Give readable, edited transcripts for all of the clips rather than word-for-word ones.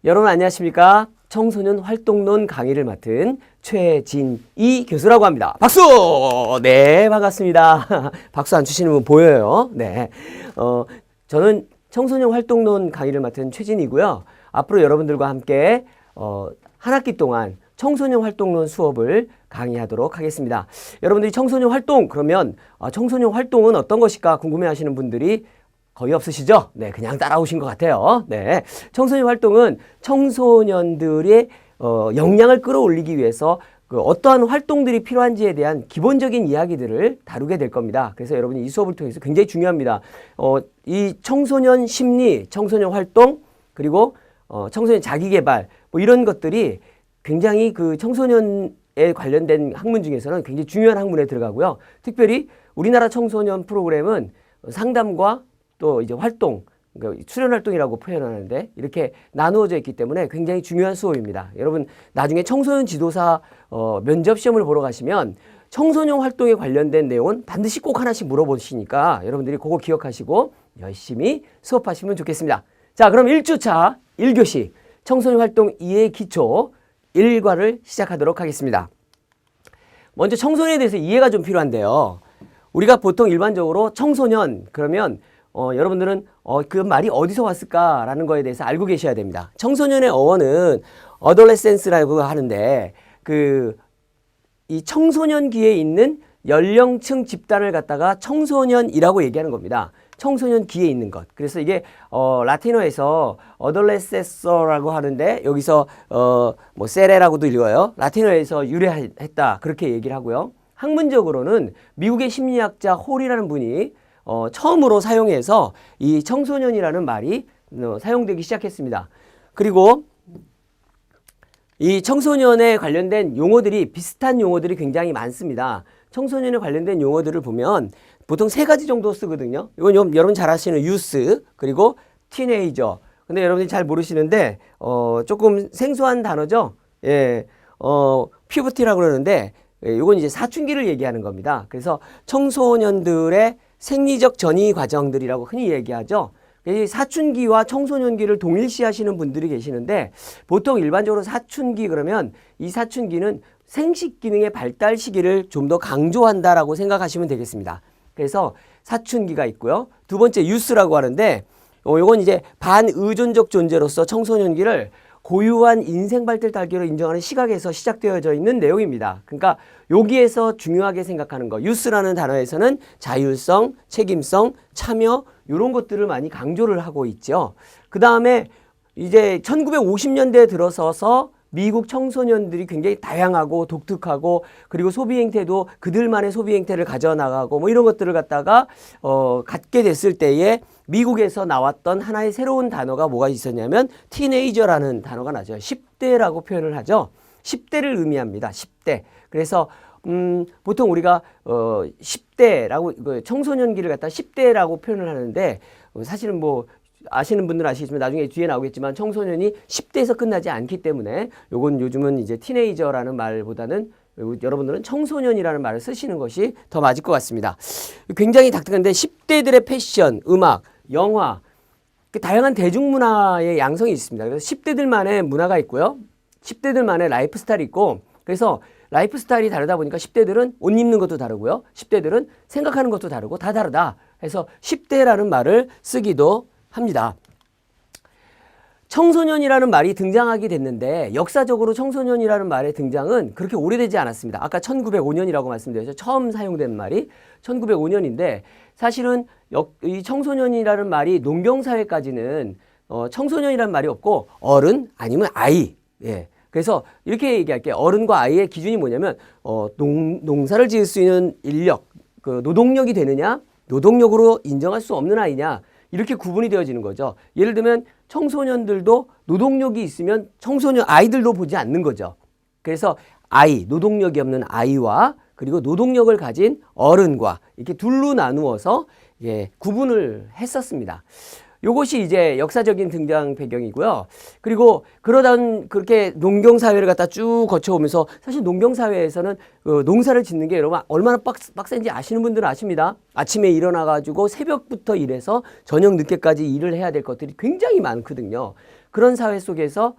여러분 안녕하십니까? 청소년 활동론 강의를 맡은 최진희 교수라고 합니다. 박수! 네, 반갑습니다. 박수 안 주시는 분 보여요. 네. 저는 청소년 활동론 강의를 맡은 최진희고요. 앞으로 여러분들과 함께 한 학기 동안 청소년 활동론 수업을 강의하도록 하겠습니다. 여러분들이 청소년 활동 그러면 청소년 활동은 어떤 것일까 궁금해하시는 분들이 거의 없으시죠? 네, 그냥 따라오신 것 같아요. 네, 청소년 활동은 청소년들의 역량을 끌어올리기 위해서 어떠한 활동들이 필요한지에 대한 기본적인 이야기들을 다루게 될 겁니다. 그래서 여러분이 이 수업을 통해서 굉장히 중요합니다. 이 청소년 심리, 청소년 활동, 그리고 청소년 자기개발 뭐 이런 것들이 굉장히 그 청소년에 관련된 학문 중에서는 굉장히 중요한 학문에 들어가고요. 특별히 우리나라 청소년 프로그램은 상담과 또 이제 활동, 그러니까 수련 활동이라고 표현하는데 이렇게 나누어져 있기 때문에 굉장히 중요한 수업입니다. 여러분 나중에 청소년 지도사 면접 시험을 보러 가시면 청소년 활동에 관련된 내용은 반드시 꼭 하나씩 물어보시니까 여러분들이 그거 기억하시고 열심히 수업하시면 좋겠습니다. 자, 그럼 1주차 1교시 청소년 활동 이해 기초 1과를 시작하도록 하겠습니다. 먼저 청소년에 대해서 이해가 좀 필요한데요. 우리가 보통 일반적으로 청소년 그러면 여러분들은 그 말이 어디서 왔을까라는 거에 대해서 알고 계셔야 됩니다. 청소년의 어원은 adolescence라고 하는데 이 청소년기에 있는 연령층 집단을 갖다가 청소년이라고 얘기하는 겁니다. 청소년기에 있는 것. 그래서 이게 라틴어에서 adolescence라고 하는데 여기서 뭐 세레라고도 읽어요. 라틴어에서 유래했다 그렇게 얘기를 하고요. 학문적으로는 미국의 심리학자 홀이라는 분이 처음으로 사용해서 이 청소년이라는 말이 사용되기 시작했습니다. 그리고 이 청소년에 관련된 용어들이 비슷한 용어들이 굉장히 많습니다. 청소년에 관련된 용어들을 보면 보통 세 가지 정도 쓰거든요. 이건 여러분 잘 아시는 유스 그리고 티네이저. 근데 여러분이 잘 모르시는데 조금 생소한 단어죠. 예, 퓨버티라고 그러는데 이건 이제 사춘기를 얘기하는 겁니다. 그래서 청소년들의 생리적 전이 과정들이라고 흔히 얘기하죠. 이 사춘기와 청소년기를 동일시하시는 분들이 계시는데 보통 일반적으로 사춘기 그러면 이 사춘기는 생식 기능의 발달 시기를 좀 더 강조한다라고 생각하시면 되겠습니다. 그래서 사춘기가 있고요. 두 번째 유스라고 하는데 이건 이제 반의존적 존재로서 청소년기를 고유한 인생 발달 단계로 인정하는 시각에서 시작되어져 있는 내용입니다. 그러니까 여기에서 중요하게 생각하는 거 유스라는 단어에서는 자율성, 책임성, 참여 이런 것들을 많이 강조를 하고 있죠. 그 다음에 이제 1950년대에 들어서서 미국 청소년들이 굉장히 다양하고 독특하고 그리고 소비 행태도 그들만의 소비 행태를 가져나가고 뭐 이런 것들을 갖다가 갖게 됐을 때에 미국에서 나왔던 하나의 새로운 단어가 뭐가 있었냐면 티네이저라는 단어가 나죠. 10대라고 표현을 하죠. 10대를 의미합니다. 10대. 그래서 보통 우리가 10대라고 청소년기를 갖다 10대라고 표현을 하는데 사실은 뭐 아시는 분들은 아시겠지만 나중에 뒤에 나오겠지만 청소년이 10대에서 끝나지 않기 때문에 요건 요즘은 이제 티네이저라는 말보다는 여러분들은 청소년이라는 말을 쓰시는 것이 더 맞을 것 같습니다. 굉장히 독특한데 10대들의 패션, 음악, 영화, 다양한 대중문화의 양성이 있습니다. 그래서 10대들만의 문화가 있고요. 10대들만의 라이프 스타일이 있고 그래서 라이프 스타일이 다르다 보니까 10대들은 옷 입는 것도 다르고요. 10대들은 생각하는 것도 다르고 다 다르다. 해서 10대라는 말을 쓰기도 합니다. 청소년이라는 말이 등장하게 됐는데 역사적으로 청소년이라는 말의 등장은 그렇게 오래되지 않았습니다. 아까 1905년이라고 말씀드렸죠. 처음 사용된 말이 1905년인데 사실은 이 청소년이라는 말이 농경사회까지는 청소년이라는 말이 없고 어른 아니면 아이. 예. 그래서 이렇게 얘기할게요. 어른과 아이의 기준이 뭐냐면 농사를 지을 수 있는 인력, 노동력이 되느냐 노동력으로 인정할 수 없는 아이냐 이렇게 구분이 되어지는 거죠. 예를 들면 청소년들도 노동력이 있으면 아이들도 보지 않는 거죠. 그래서 노동력이 없는 아이와 그리고 노동력을 가진 어른과 이렇게 둘로 나누어서 구분을 했었습니다. 요것이 이제 역사적인 등장 배경이고요. 그리고 그렇게 농경사회를 갖다 쭉 거쳐오면서 사실 농경사회에서는 농사를 짓는 게 여러분 얼마나 빡센지 아시는 분들은 아십니다. 아침에 일어나가지고 새벽부터 일해서 저녁 늦게까지 일을 해야 될 것들이 굉장히 많거든요. 그런 사회 속에서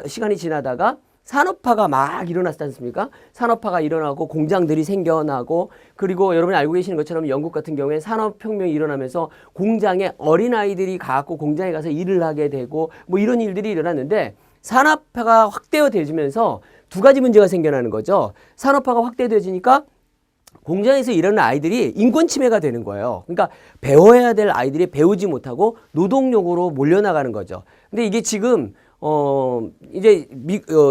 시간이 지나다가 산업화가 막 일어났지 않습니까? 산업화가 일어나고 공장들이 생겨나고, 그리고 여러분이 알고 계시는 것처럼 영국 같은 경우에 산업혁명이 일어나면서 공장에 어린아이들이 가고 공장에 가서 일을 하게 되고 뭐 이런 일들이 일어났는데, 산업화가 확대되어지면서 두 가지 문제가 생겨나는 거죠. 산업화가 확대되어지니까 공장에서 일하는 아이들이 인권 침해가 되는 거예요. 그러니까 배워야 될 아이들이 배우지 못하고 노동력으로 몰려나가는 거죠. 근데 이게 지금 이제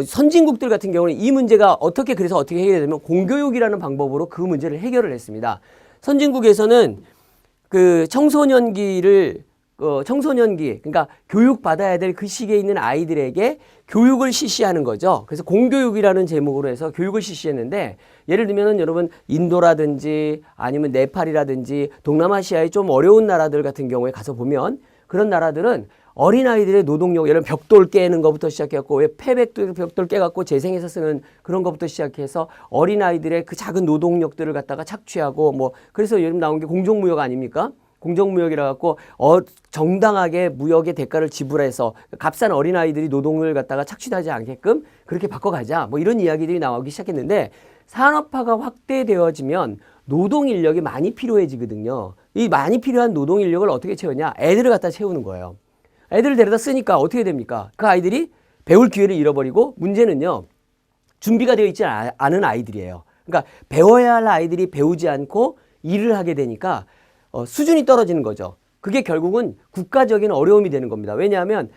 선진국들 같은 경우는 이 문제가 어떻게 해결되냐면 공교육이라는 방법으로 그 문제를 해결을 했습니다. 선진국에서는 그 청소년기, 그러니까 교육받아야 될 그 시기에 있는 아이들에게 교육을 실시하는 거죠. 그래서 공교육이라는 제목으로 해서 교육을 실시했는데, 예를 들면은 여러분 인도라든지 아니면 네팔이라든지 동남아시아의 좀 어려운 나라들 같은 경우에 가서 보면, 그런 나라들은 어린아이들의 노동력, 예를 들면 벽돌 깨는 것부터 시작해갖고, 왜 벽돌 깨갖고 재생해서 쓰는 그런 것부터 시작해서 어린아이들의 그 작은 노동력들을 갖다가 착취하고, 뭐 그래서 요즘 나온 게 공정무역 아닙니까? 공정무역이라 갖고 정당하게 무역의 대가를 지불해서 값싼 어린아이들이 노동을 갖다가 착취하지 않게끔 그렇게 바꿔가자, 뭐 이런 이야기들이 나오기 시작했는데, 산업화가 확대되어지면 노동 인력이 많이 필요해지거든요. 이 많이 필요한 노동 인력을 어떻게 채우냐? 애들을 갖다 채우는 거예요. 애들을 데려다 쓰니까 어떻게 됩니까? 그 아이들이 배울 기회를 잃어버리고, 문제는요, 준비가 되어 있지 않은 아이들이에요. 그러니까 배워야 할 아이들이 배우지 않고 일을 하게 되니까 수준이 떨어지는 거죠. 그게 결국은 국가적인 어려움이 되는 겁니다. 왜냐하면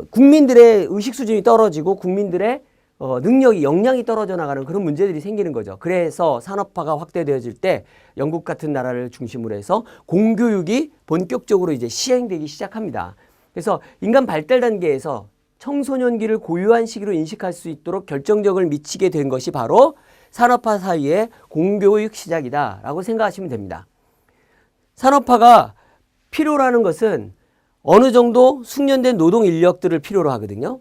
국민들의 의식 수준이 떨어지고 국민들의 능력이, 역량이 떨어져 나가는 그런 문제들이 생기는 거죠. 그래서 산업화가 확대되어질 때 영국 같은 나라를 중심으로 해서 공교육이 본격적으로 이제 시행되기 시작합니다. 그래서 인간 발달 단계에서 청소년기를 고유한 시기로 인식할 수 있도록 결정적을 미치게 된 것이 바로 산업화 사이의 공교육 시작이다라고 생각하시면 됩니다. 산업화가 필요로 하는 것은 어느 정도 숙련된 노동 인력들을 필요로 하거든요.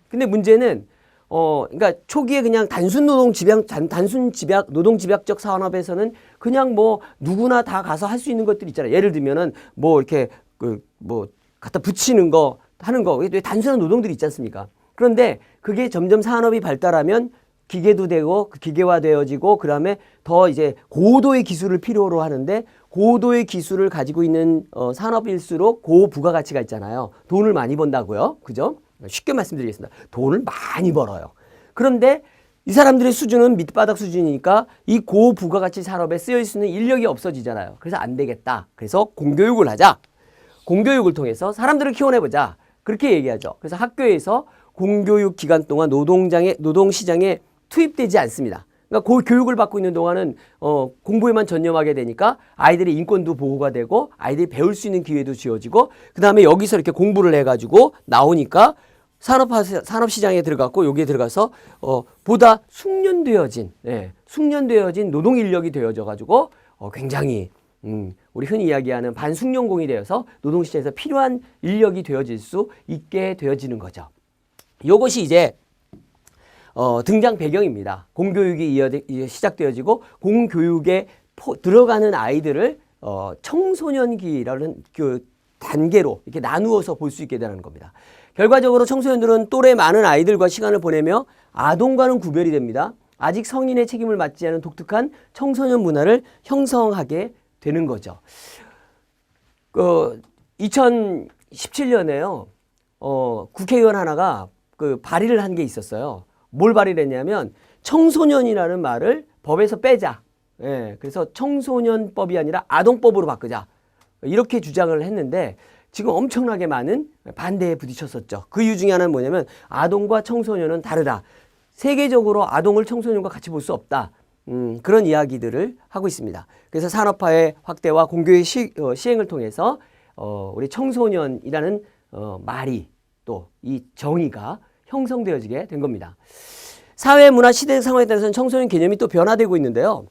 근데 문제는 그러니까 초기에 그냥 단순 노동 집약적 산업에서는 그냥 뭐 누구나 다 가서 할 수 있는 것들 있잖아요. 예를 들면은 뭐 이렇게 뭐 갖다 붙이는 거 하는 거, 왜 단순한 노동들이 있지 않습니까? 그런데 그게 점점 산업이 발달하면 기계도 되고 기계화되어지고, 그다음에 더 이제 고도의 기술을 필요로 하는데, 고도의 기술을 가지고 있는 산업일수록 고부가가치가 있잖아요. 돈을 많이 번다고요. 그죠? 쉽게 말씀드리겠습니다. 돈을 많이 벌어요. 그런데 이 사람들의 수준은 밑바닥 수준이니까 이 고부가가치 산업에 쓰여 있을 수 있는 인력이 없어지잖아요. 그래서 안 되겠다. 그래서 공교육을 하자. 공교육을 통해서 사람들을 키워내보자. 그렇게 얘기하죠. 그래서 학교에서 공교육 기간 동안 노동시장에 투입되지 않습니다. 그러니까 그 교육을 받고 있는 동안은 공부에만 전념하게 되니까 아이들의 인권도 보호가 되고 아이들이 배울 수 있는 기회도 주어지고, 그 다음에 여기서 이렇게 공부를 해가지고 나오니까 산업시장에 들어갔고, 여기에 들어가서 보다 숙련되어진 노동 인력이 되어져가지고 굉장히 우리 흔히 이야기하는 반숙련공이 되어서 노동시장에서 필요한 인력이 되어질 수 있게 되어지는 거죠. 이것이 이제 등장 배경입니다. 공교육이 시작되어지고, 공교육에 들어가는 아이들을 청소년기라는 그 단계로 이렇게 나누어서 볼 수 있게 되는 겁니다. 결과적으로 청소년들은 또래 많은 아이들과 시간을 보내며 아동과는 구별이 됩니다. 아직 성인의 책임을 맡지 않은 독특한 청소년 문화를 형성하게 되는 거죠. 2017년에요. 국회의원 하나가 그 발의를 한 게 있었어요. 뭘 발의를 했냐면 청소년이라는 말을 법에서 빼자. 그래서 청소년법이 아니라 아동법으로 바꾸자. 이렇게 주장을 했는데 지금 엄청나게 많은 반대에 부딪혔었죠. 그 이유 중에 하나는 뭐냐면 아동과 청소년은 다르다. 세계적으로 아동을 청소년과 같이 볼 수 없다. 그런 이야기들을 하고 있습니다. 그래서 산업화의 확대와 공교육 시행을 통해서 우리 청소년이라는 말이, 또 이 정의가 형성되어지게 된 겁니다. 사회, 문화, 시대 상황에 따라서는 청소년 개념이 또 변화되고 있는데요.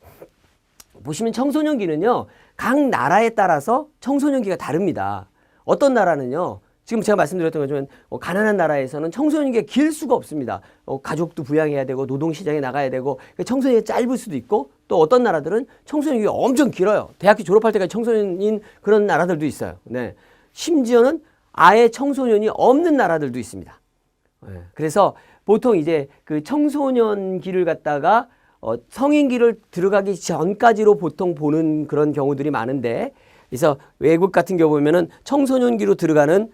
보시면 청소년기는요, 각 나라에 따라서 청소년기가 다릅니다. 어떤 나라는요, 지금 제가 말씀드렸던 것처럼 가난한 나라에서는 청소년기가 길 수가 없습니다. 가족도 부양해야 되고 노동시장에 나가야 되고, 청소년이 짧을 수도 있고, 또 어떤 나라들은 청소년기가 엄청 길어요. 대학교 졸업할 때까지 청소년인 그런 나라들도 있어요. 네. 심지어는 아예 청소년이 없는 나라들도 있습니다. 그래서 보통 이제 그 청소년기를 갖다가 성인기를 들어가기 전까지로 보통 보는 그런 경우들이 많은데, 그래서 외국 같은 경우 보면은 청소년기로 들어가는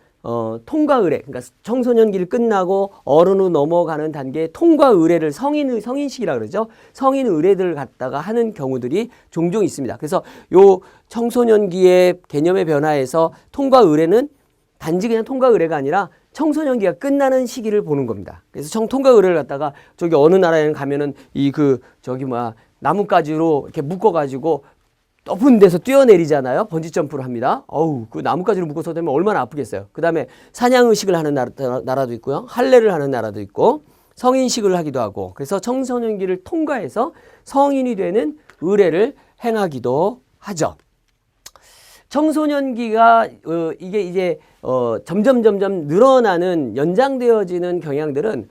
통과 의례, 그러니까 청소년기를 끝나고 어른으로 넘어가는 단계의 통과 의례를 성인식이라 그러죠. 성인 의례들을 갖다가 하는 경우들이 종종 있습니다. 그래서 요 청소년기의 개념의 변화에서 통과 의례는 단지 그냥 통과 의례가 아니라 청소년기가 끝나는 시기를 보는 겁니다. 그래서 통과 의례를 갖다가 저기 어느 나라에는 가면은 나뭇가지로 이렇게 묶어가지고 높은 데서 뛰어내리잖아요. 번지점프를 합니다. 어우, 그 나뭇가지로 묶어서 되면 얼마나 아프겠어요. 그 다음에 사냥의식을 하는 나라도 있고요. 할례를 하는 나라도 있고, 성인식을 하기도 하고, 그래서 청소년기를 통과해서 성인이 되는 의례를 행하기도 하죠. 청소년기가 이게 이제 점점 늘어나는 연장되어지는 경향들은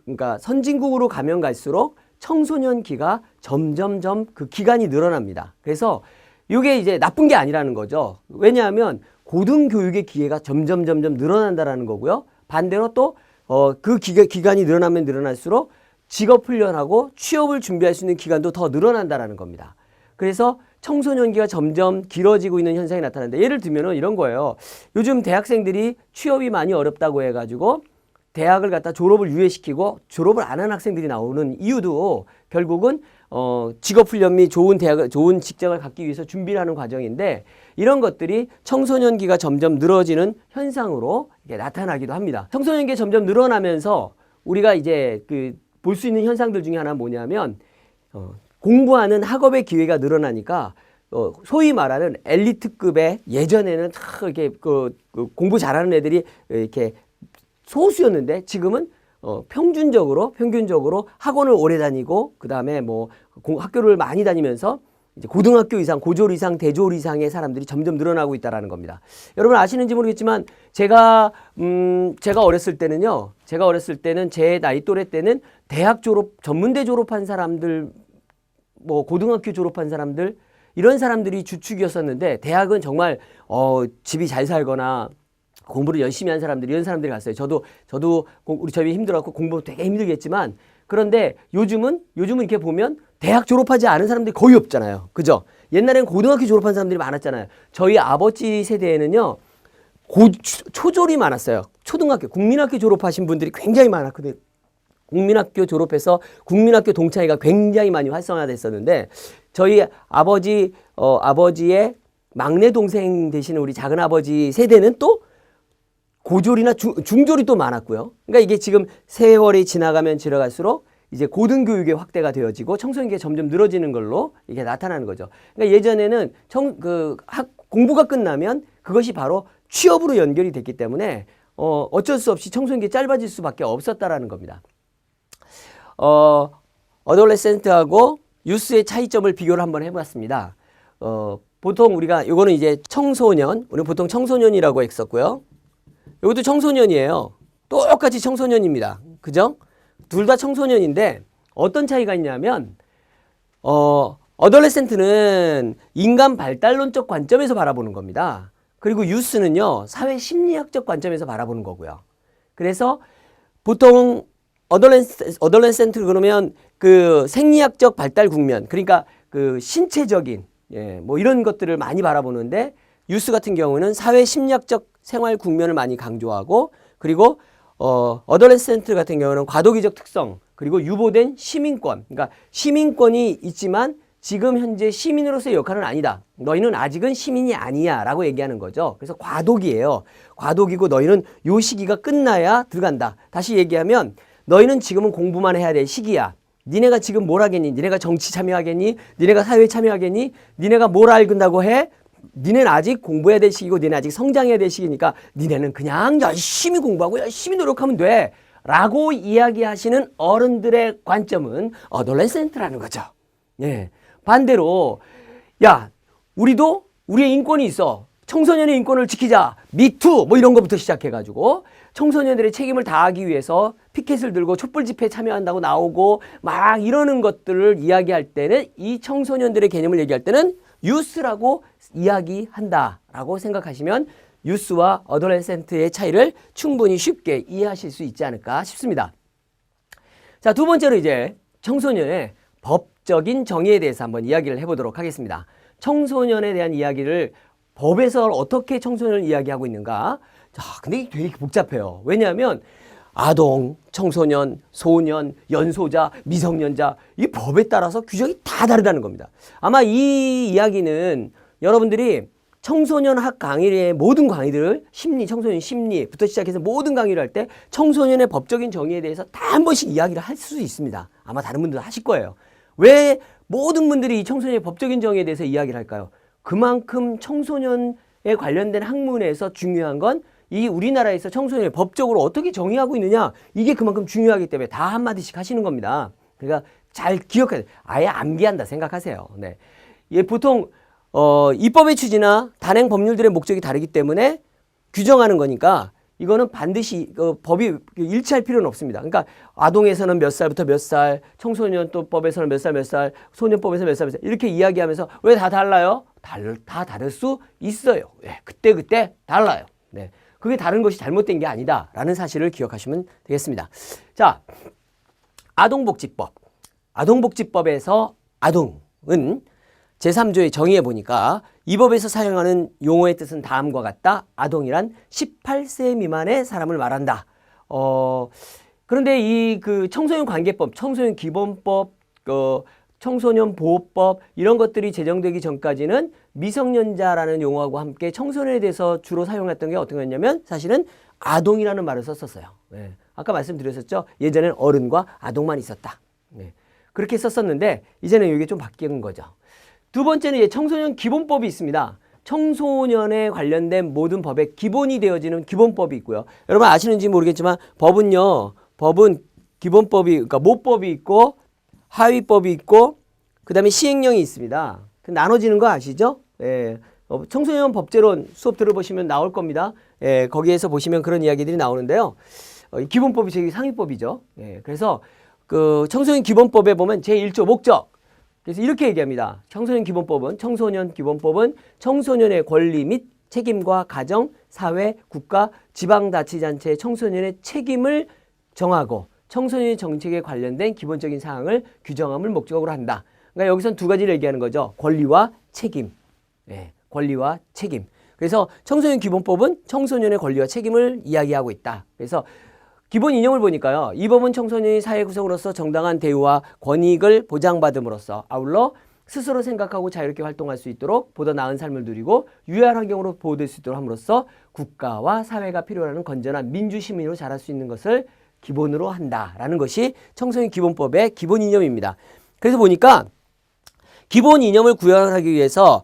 그러니까 선진국으로 가면 갈수록 청소년기가 점점점 그 기간이 늘어납니다. 그래서 이게 이제 나쁜 게 아니라는 거죠. 왜냐하면 고등교육의 기회가 점점 늘어난다라는 거고요. 반대로 또 그 기간이 늘어나면 늘어날수록 직업훈련하고 취업을 준비할 수 있는 기간도 더 늘어난다라는 겁니다. 그래서 청소년기가 점점 길어지고 있는 현상이 나타나는데, 예를 들면 이런 거예요. 요즘 대학생들이 취업이 많이 어렵다고 해가지고 대학을 갖다 졸업을 유예시키고 졸업을 안 한 학생들이 나오는 이유도 결국은 직업훈련 및 좋은 직장을 갖기 위해서 준비를 하는 과정인데, 이런 것들이 청소년기가 점점 늘어지는 현상으로 이게 나타나기도 합니다. 청소년기가 점점 늘어나면서 우리가 이제 볼 수 있는 현상들 중에 하나는 뭐냐면 공부하는 학업의 기회가 늘어나니까 소위 말하는 엘리트급의, 예전에는 이렇게 공부 잘하는 애들이 이렇게 소수였는데 지금은 평균적으로 학원을 오래 다니고, 그 다음에 학교를 많이 다니면서 이제 고등학교 이상, 고졸 이상, 대졸 이상의 사람들이 점점 늘어나고 있다라는 겁니다. 여러분 아시는지 모르겠지만 제가 어렸을 때는 제 나이 또래 때는 대학 졸업, 전문대 졸업한 사람들, 고등학교 졸업한 사람들, 이런 사람들이 주축이었었는데, 대학은 정말 집이 잘 살거나 공부를 열심히 한 사람들, 이런 사람들이 갔어요. 저도 우리 집이 힘들었고 공부 되게 힘들겠지만, 그런데 요즘은 이렇게 보면 대학 졸업하지 않은 사람들이 거의 없잖아요. 그죠? 옛날엔 고등학교 졸업한 사람들이 많았잖아요. 저희 아버지 세대에는요, 초졸이 많았어요. 초등학교, 국민학교 졸업하신 분들이 굉장히 많았거든요. 국민학교 졸업해서 국민학교 동창회가 굉장히 많이 활성화됐었는데, 저희 아버지의 막내 동생 되시는 우리 작은아버지 세대는 또 고졸이나 중졸이 또 많았고요. 그러니까 이게 지금 세월이 지나가면 지나갈수록 이제 고등교육의 확대가 되어지고 청소년기가 점점 늘어지는 걸로 이게 나타나는 거죠. 그러니까 예전에는 공부가 끝나면 그것이 바로 취업으로 연결이 됐기 때문에 어쩔 수 없이 청소년기가 짧아질 수밖에 없었다라는 겁니다. 어덜레센트하고 유스의 차이점을 비교를 한번 해봤습니다. 보통 우리가 요거는 이제 우리 보통 청소년이라고 했었고요. 이것도 청소년이에요. 똑같이 청소년입니다. 그죠? 둘 다 청소년인데 어떤 차이가 있냐면 어덜레센트는 인간 발달론적 관점에서 바라보는 겁니다. 그리고 유스는요, 사회 심리학적 관점에서 바라보는 거고요. 그래서 보통 어덜레센트 그러면 그 생리학적 발달 국면, 그러니까 그 신체적인 이런 것들을 많이 바라보는데, 유스 같은 경우는 사회 심리학적 생활 국면을 많이 강조하고, 그리고 어덜레센트 같은 경우는 과도기적 특성, 그리고 유보된 시민권, 그러니까 시민권이 있지만 지금 현재 시민으로서의 역할은 아니다. 너희는 아직은 시민이 아니야 라고 얘기하는 거죠. 그래서 과도기예요. 과도기고 너희는 요 시기가 끝나야 들어간다. 다시 얘기하면 너희는 지금은 공부만 해야 될 시기야. 니네가 지금 뭘 하겠니? 니네가 정치 참여하겠니? 니네가 사회에 참여하겠니? 니네가 뭘 알긴다고 해? 니네는 아직 공부해야 될 시기고 니네 아직 성장해야 될 시기니까 니네는 그냥 열심히 공부하고 열심히 노력하면 돼 라고 이야기하시는 어른들의 관점은 어덜레센트라는 거죠. 예. 반대로 야, 우리도 우리의 인권이 있어. 청소년의 인권을 지키자. 미투 이런 것부터 시작해가지고 청소년들의 책임을 다하기 위해서 피켓을 들고 촛불 집회에 참여한다고 나오고 막 이러는 것들을 이야기할 때는, 이 청소년들의 개념을 얘기할 때는 유스라고 이야기한다라고 생각하시면 유스와 어덜레센트의 차이를 충분히 쉽게 이해하실 수 있지 않을까 싶습니다. 자, 두 번째로 이제 청소년의 법적인 정의에 대해서 한번 이야기를 해보도록 하겠습니다. 청소년에 대한 이야기를 법에서 어떻게 청소년을 이야기하고 있는가? 자, 근데 이게 되게 복잡해요. 왜냐하면 아동, 청소년, 소년, 연소자, 미성년자 이 법에 따라서 규정이 다 다르다는 겁니다. 아마 이 이야기는 여러분들이 청소년 학 강의의 모든 강의들을 청소년 심리부터 시작해서 모든 강의를 할 때 청소년의 법적인 정의에 대해서 다 한 번씩 이야기를 할 수 있습니다. 아마 다른 분들도 하실 거예요. 왜 모든 분들이 이 청소년의 법적인 정의에 대해서 이야기를 할까요? 그만큼 청소년에 관련된 학문에서 중요한 건 이 우리나라에서 청소년을 법적으로 어떻게 정의하고 있느냐 이게 그만큼 중요하기 때문에 다 한마디씩 하시는 겁니다. 그러니까 잘 기억해야 돼요. 아예 암기한다 생각하세요. 네. 예, 보통 입법의 취지나 단행 법률들의 목적이 다르기 때문에 규정하는 거니까 이거는 반드시 법이 일치할 필요는 없습니다. 그러니까 아동에서는 몇 살부터 몇 살, 청소년 또 법에서는 몇 살, 소년법에서 몇 살 이렇게 이야기하면서 왜 다 달라요? 다 다를 수 있어요. 네, 그때 달라요. 네. 그게 다른 것이 잘못된 게 아니다라는 사실을 기억하시면 되겠습니다. 자, 아동복지법. 아동복지법에서 아동은 제3조에 정의해 보니까 이 법에서 사용하는 용어의 뜻은 다음과 같다. 아동이란 18세 미만의 사람을 말한다. 그런데 이 청소년 관계법, 청소년 기본법, 청소년 보호법 이런 것들이 제정되기 전까지는 미성년자라는 용어하고 함께 청소년에 대해서 주로 사용했던 게 어떤 거였냐면 사실은 아동이라는 말을 썼었어요. 네. 아까 말씀드렸었죠. 예전에는 어른과 아동만 있었다. 네. 그렇게 썼었는데 이제는 이게 좀 바뀐 거죠. 두 번째는 이제 청소년 기본법이 있습니다. 청소년에 관련된 모든 법의 기본이 되어지는 기본법이 있고요. 여러분 아시는지 모르겠지만 법은 기본법이 그러니까 모법이 있고 하위법이 있고 그 다음에 시행령이 있습니다. 나눠지는 거 아시죠? 예. 청소년 법제론 수업 들어보시면 나올 겁니다. 예. 거기에서 보시면 그런 이야기들이 나오는데요. 기본법이 제 상위법이죠. 예. 그래서 청소년 기본법에 보면 제1조 목적. 그래서 이렇게 얘기합니다. 청소년 기본법은 청소년의 권리 및 책임과 가정, 사회, 국가, 지방자치단체의 청소년의 책임을 정하고 청소년 정책에 관련된 기본적인 사항을 규정함을 목적으로 한다. 그러니까 여기서는 두 가지를 얘기하는 거죠. 권리와 책임. 네, 권리와 책임. 그래서 청소년 기본법은 청소년의 권리와 책임을 이야기하고 있다. 그래서 기본 인용을 보니까요. 이 법은 청소년이 사회 구성으로서 정당한 대우와 권익을 보장받음으로써 아울러 스스로 생각하고 자유롭게 활동할 수 있도록 보다 나은 삶을 누리고 유해한 환경으로 보호될 수 있도록 함으로써 국가와 사회가 필요로 하는 건전한 민주시민으로 자랄 수 있는 것을 기본으로 한다라는 것이 청소년 기본법의 기본 이념입니다. 그래서 보니까 기본 이념을 구현하기 위해서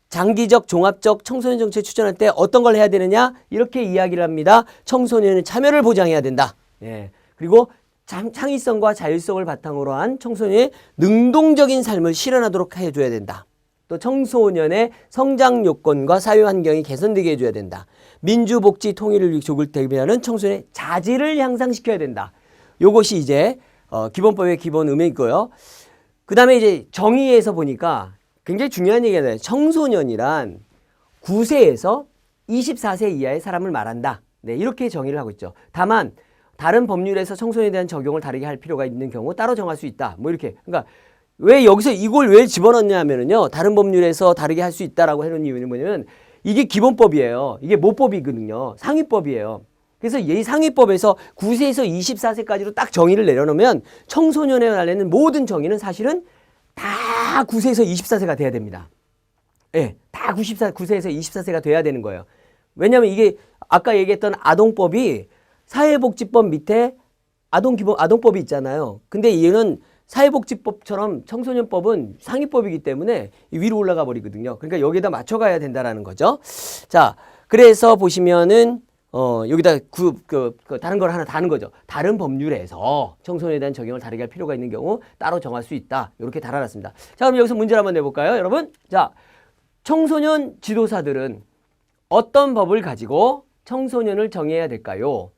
장기적, 종합적 청소년 정책 추진할 때 어떤 걸 해야 되느냐? 이렇게 이야기를 합니다. 청소년의 참여를 보장해야 된다. 예. 그리고 창의성과 자율성을 바탕으로 한 청소년의 능동적인 삶을 실현하도록 해줘야 된다. 또 청소년의 성장 요건과 사회 환경이 개선되게 해줘야 된다. 민주복지 통일을 조글 대비하는 청소년의 자질을 향상시켜야 된다. 요것이 이제 기본법의 기본 의미이고요. 그 다음에 이제 정의에서 보니까 굉장히 중요한 얘기가 나요. 청소년이란 9세에서 24세 이하의 사람을 말한다. 네, 이렇게 정의를 하고 있죠. 다만 다른 법률에서 청소년에 대한 적용을 다르게 할 필요가 있는 경우 따로 정할 수 있다. 뭐 이렇게. 그러니까 왜 여기서 이걸 왜 집어넣냐 하면은요. 다른 법률에서 다르게 할 수 있다라고 해놓은 이유는 뭐냐면 이게 기본법이에요. 이게 모법이거든요. 상위법이에요. 그래서 이 상위법에서 9세에서 24세까지로 딱 정의를 내려놓으면 청소년에 관련된 모든 정의는 사실은 다 9세에서 24세가 돼야 됩니다. 예, 다 9세에서 24세가 돼야 되는 거예요. 왜냐하면 이게 아까 얘기했던 아동법이 사회복지법 밑에 아동법이 있잖아요. 근데 이는 사회복지법처럼 청소년법은 상위법이기 때문에 위로 올라가 버리거든요. 그러니까 여기다 맞춰가야 된다라는 거죠. 자, 그래서 보시면은 여기다 다른 걸 하나 다는 거죠. 다른 법률에서 청소년에 대한 적용을 다르게 할 필요가 있는 경우 따로 정할 수 있다. 이렇게 달아놨습니다. 자, 그럼 여기서 문제를 한번 내볼까요, 여러분? 자, 청소년 지도사들은 어떤 법을 가지고 청소년을 정해야 될까요?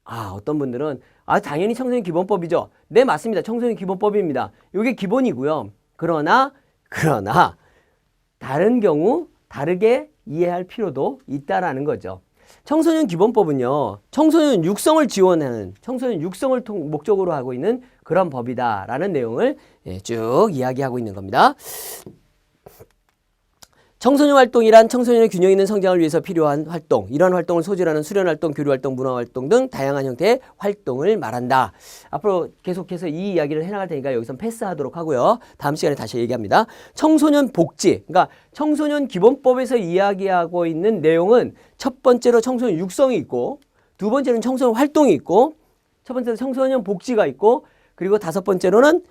어떤 분들은 당연히 청소년 기본법이죠. 네, 맞습니다. 청소년 기본법입니다. 이게 기본이고요. 그러나 다른 경우 다르게 이해할 필요도 있다라는 거죠. 청소년 기본법은요, 청소년 육성을 지원하는, 청소년 육성을 목적으로 하고 있는 그런 법이다라는 내용을 쭉 이야기하고 있는 겁니다. 청소년 활동이란 청소년의 균형 있는 성장을 위해서 필요한 활동, 이런 활동을 소재로 하는 수련활동, 교류활동, 문화활동 등 다양한 형태의 활동을 말한다. 앞으로 계속해서 이 이야기를 해나갈 테니까 여기서 패스하도록 하고요. 다음 시간에 다시 얘기합니다. 청소년 복지, 그러니까 청소년 기본법에서 이야기하고 있는 내용은 첫 번째로 청소년 육성이 있고, 두 번째는 청소년 활동이 있고, 첫 번째로 청소년 복지가 있고, 그리고 다섯 번째로는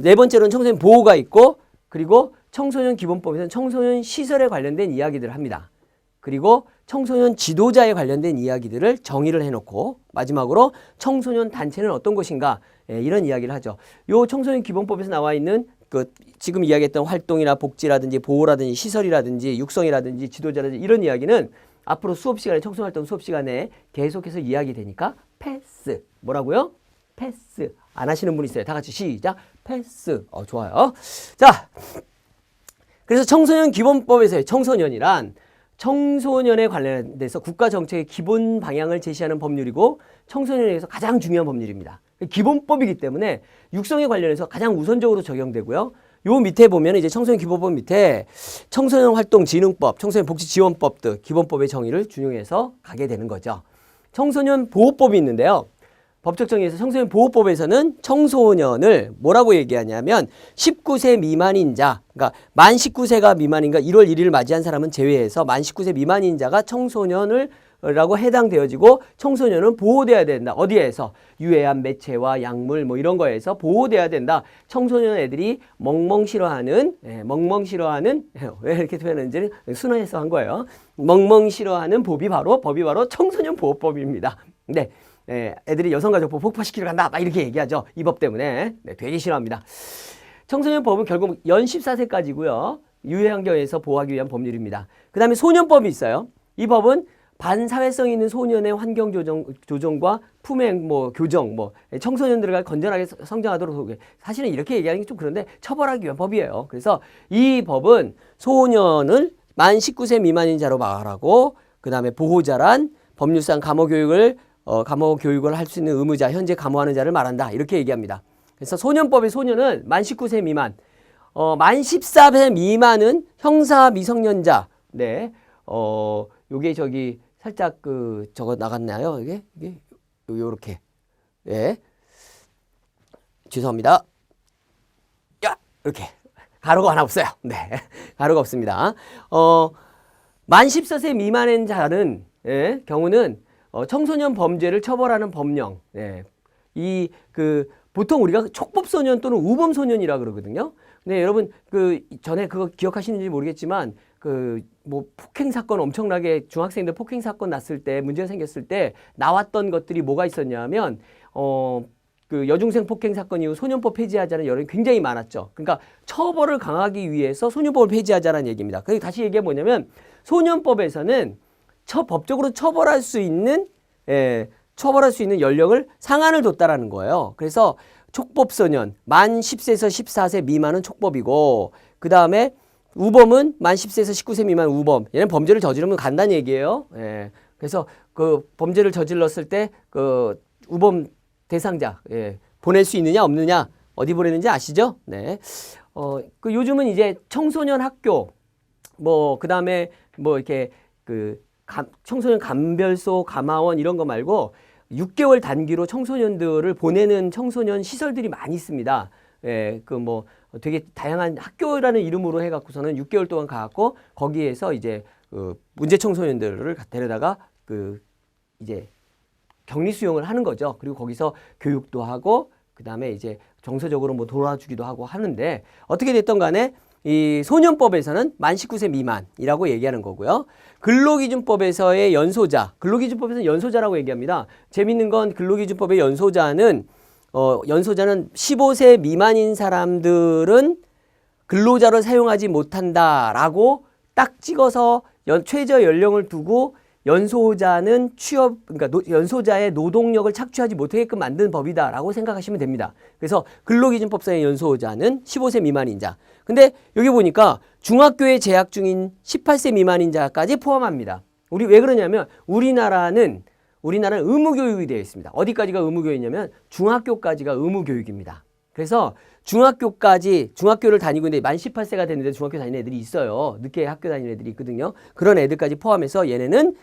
네 번째로는 청소년 보호가 있고, 그리고 청소년 기본법에서는 청소년 시설에 관련된 이야기들을 합니다. 그리고 청소년 지도자에 관련된 이야기들을 정의를 해놓고 마지막으로 청소년 단체는 어떤 것인가 이런 이야기를 하죠. 요 청소년 기본법에서 나와 있는 그 지금 이야기했던 활동이나 복지라든지 보호라든지 시설이라든지 육성이라든지 지도자라든지 이런 이야기는 앞으로 수업 시간에 청소년활동 수업 시간에 계속해서 이야기되니까 패스. 뭐라고요? 패스. 안 하시는 분 있어요. 다 같이 시작. 패스. 좋아요. 자. 그래서 청소년 기본법에서의 청소년이란 청소년에 관련돼서 국가 정책의 기본 방향을 제시하는 법률이고 청소년에 대해서 가장 중요한 법률입니다. 기본법이기 때문에 육성에 관련해서 가장 우선적으로 적용되고요. 요 밑에 보면 이제 청소년 기본법 밑에 청소년 활동 진흥법, 청소년 복지 지원법 등 기본법의 정의를 준용해서 가게 되는 거죠. 청소년 보호법이 있는데요. 법적 정의에서 청소년 보호법에서는 청소년을 뭐라고 얘기하냐면 19세 미만인 자, 그러니까 만 19세가 미만인가 1월 1일을 맞이한 사람은 제외해서 만 19세 미만인 자가 청소년을 라고 해당되어지고 청소년은 보호돼야 된다. 어디에서? 유해한 매체와 약물 뭐 이런 거에서 보호돼야 된다. 청소년 애들이 멍멍 싫어하는 왜 이렇게 표현하는지 순화해서 한 거예요. 멍멍 싫어하는 법이 바로 청소년 보호법입니다. 네. 애들이 여성가족부 폭파시키러 간다 막 이렇게 얘기하죠. 이 법 때문에 되게 싫어합니다. 청소년법은 결국 연 14세까지고요. 유해 환경에서 보호하기 위한 법률입니다. 그 다음에 소년법이 있어요. 이 법은 반사회성 있는 소년의 환경 조정과 품행 교정 청소년들과 건전하게 성장하도록 사실은 이렇게 얘기하는 게 좀 그런데 처벌하기 위한 법이에요. 그래서 이 법은 소년을 만 19세 미만인 자로 말하고 그 다음에 보호자란 법률상 감호 교육을 할 수 있는 의무자, 현재 감호하는 자를 말한다. 이렇게 얘기합니다. 그래서 소년법의 소년은 만 19세 미만, 만 14세 미만은 형사 미성년자. 네. 요게 살짝 저거 나갔나요? 이게 요렇게. 예. 죄송합니다. 야! 이렇게. 가로가 하나 없어요. 네. 가로가 없습니다. 만 14세 미만인 자는, 경우는 청소년 범죄를 처벌하는 법령. 보통 우리가 촉법소년 또는 우범소년이라 그러거든요. 근데 여러분, 전에 그거 기억하시는지 모르겠지만, 폭행 사건 엄청나게 중학생들 폭행 사건 났을 때, 문제가 생겼을 때 나왔던 것들이 뭐가 있었냐면, 여중생 폭행 사건 이후 소년법 폐지하자는 여론이 굉장히 많았죠. 그러니까 처벌을 강하기 위해서 소년법을 폐지하자는 얘기입니다. 그리고 다시 얘기해 뭐냐면, 소년법에서는 법적으로 처벌할 수 있는 연령을 상한을 뒀다라는 거예요. 그래서 촉법소년 만 10세에서 14세 미만은 촉법이고 그 다음에 우범은 만 10세에서 19세 미만 우범. 얘는 범죄를 저지르면 간다는 얘기예요. 그래서 범죄를 저질렀을 때 우범 대상자 보낼 수 있느냐 없느냐 어디 보내는지 아시죠? 네. 요즘은 이제 청소년 학교 그 다음에 이렇게 청소년 감별소, 감화원 이런 거 말고 6개월 단기로 청소년들을 보내는 청소년 시설들이 많이 있습니다. 되게 다양한 학교라는 이름으로 해갖고서는 6개월 동안 가갖고 거기에서 이제 문제 청소년들을 데려다가 이제 격리 수용을 하는 거죠. 그리고 거기서 교육도 하고 그 다음에 이제 정서적으로 도와주기도 하고 하는데 어떻게 됐든 간에 이 소년법에서는 만 19세 미만이라고 얘기하는 거고요. 근로기준법에서의 연소자, 근로기준법에서는 연소자라고 얘기합니다. 재밌는 건 근로기준법의 연소자는 15세 미만인 사람들은 근로자로 사용하지 못한다라고 딱 찍어서 최저 연령을 두고 연소자는 그러니까 연소자의 노동력을 착취하지 못하게끔 만든 법이다라고 생각하시면 됩니다. 그래서 근로기준법상의 연소자는 15세 미만인 자. 근데 여기 보니까 중학교에 재학 중인 18세 미만인 자까지 포함합니다. 우리 왜 그러냐면 우리나라는 의무교육이 되어 있습니다. 어디까지가 의무교육이냐면 중학교까지가 의무교육입니다. 그래서 중학교를 다니고 있는데 만 18세가 됐는데 중학교 다니는 애들이 있어요. 늦게 학교 다니는 애들이 있거든요. 그런 애들까지 포함해서 얘네는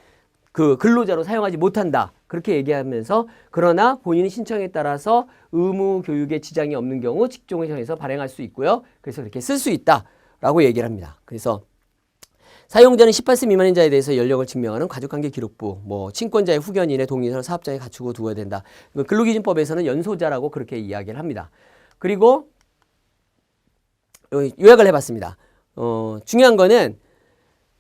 그 근로자로 사용하지 못한다. 그렇게 얘기하면서 그러나 본인의 신청에 따라서 의무 교육에 지장이 없는 경우 직종을 정해서 발행할 수 있고요. 그래서 그렇게 쓸 수 있다라고 얘기를 합니다. 그래서 사용자는 18세 미만인 자에 대해서 연령을 증명하는 가족관계 기록부, 뭐 친권자의 후견인의 동의서를 사업장에 갖추고 두어야 된다. 근로기준법에서는 연소자라고 그렇게 이야기를 합니다. 그리고 요약을 해봤습니다. 중요한 거는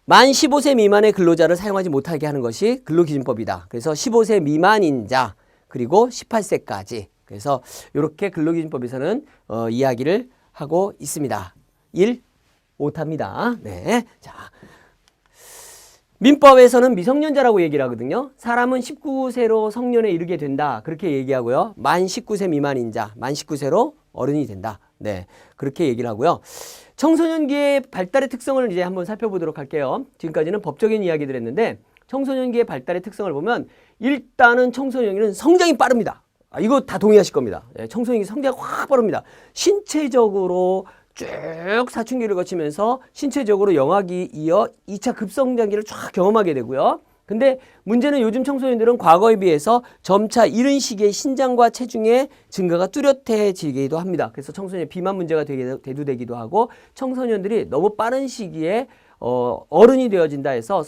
만 15세 미만의 근로자를 사용하지 못하게 하는 것이 근로기준법이다. 그래서 15세 미만인 자 그리고 18세까지. 그래서 이렇게 근로기준법에서는 이야기를 하고 있습니다. 1. 오타입니다. 네. 자. 민법에서는 미성년자라고 얘기를 하거든요. 사람은 19세로 성년에 이르게 된다. 그렇게 얘기하고요. 만 19세 미만인 자, 만 19세로 어른이 된다. 네. 그렇게 얘기를 하고요. 청소년기의 발달의 특성을 이제 한번 살펴보도록 할게요. 지금까지는 법적인 이야기들 했는데 청소년기의 발달의 특성을 보면 일단은 청소년기는 성장이 빠릅니다. 이거 다 동의하실 겁니다. 청소년기 성장이 확 빠릅니다. 신체적으로 쭉 사춘기를 거치면서 신체적으로 영아기 이어 2차 급성장기를 쫙 경험하게 되고요. 근데 문제는 요즘 청소년들은 과거에 비해서 점차 이른 시기에 신장과 체중의 증가가 뚜렷해지기도 합니다. 그래서 청소년의 비만 문제가 대두되기도 하고 청소년들이 너무 빠른 시기에 어른이 되어진다 해서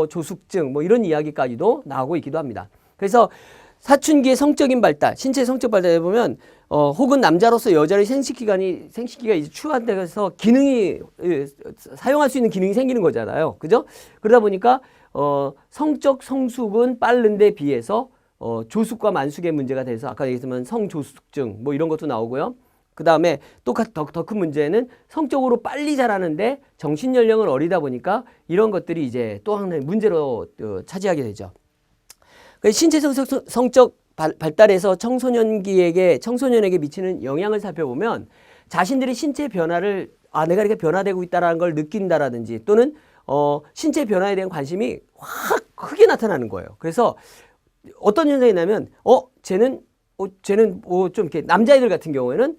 조숙증 이런 이야기까지도 나오고 있기도 합니다. 그래서 사춘기의 성적인 발달, 신체 성적 발달에 보면 혹은 남자로서 여자의 생식기가 이제 추가돼서 기능이 사용할 수 있는 기능이 생기는 거잖아요. 그죠? 그러다 보니까 성적 성숙은 빠른 데 비해서 조숙과 만숙의 문제가 돼서 아까 얘기했지만 성조숙증 이런 것도 나오고요. 그 다음에 또 더 큰 문제는 성적으로 빨리 자라는데 정신 연령은 어리다 보니까 이런 것들이 이제 또 하나의 문제로 차지하게 되죠. 신체 성적 발달에서 청소년에게 미치는 영향을 살펴보면 자신들의 신체 변화를 내가 이렇게 변화되고 있다는 걸 느낀다라든지 또는 신체 변화에 대한 관심이 확 크게 나타나는 거예요. 그래서 어떤 현상이 나면 쟤는 좀 이렇게 남자애들 같은 경우에는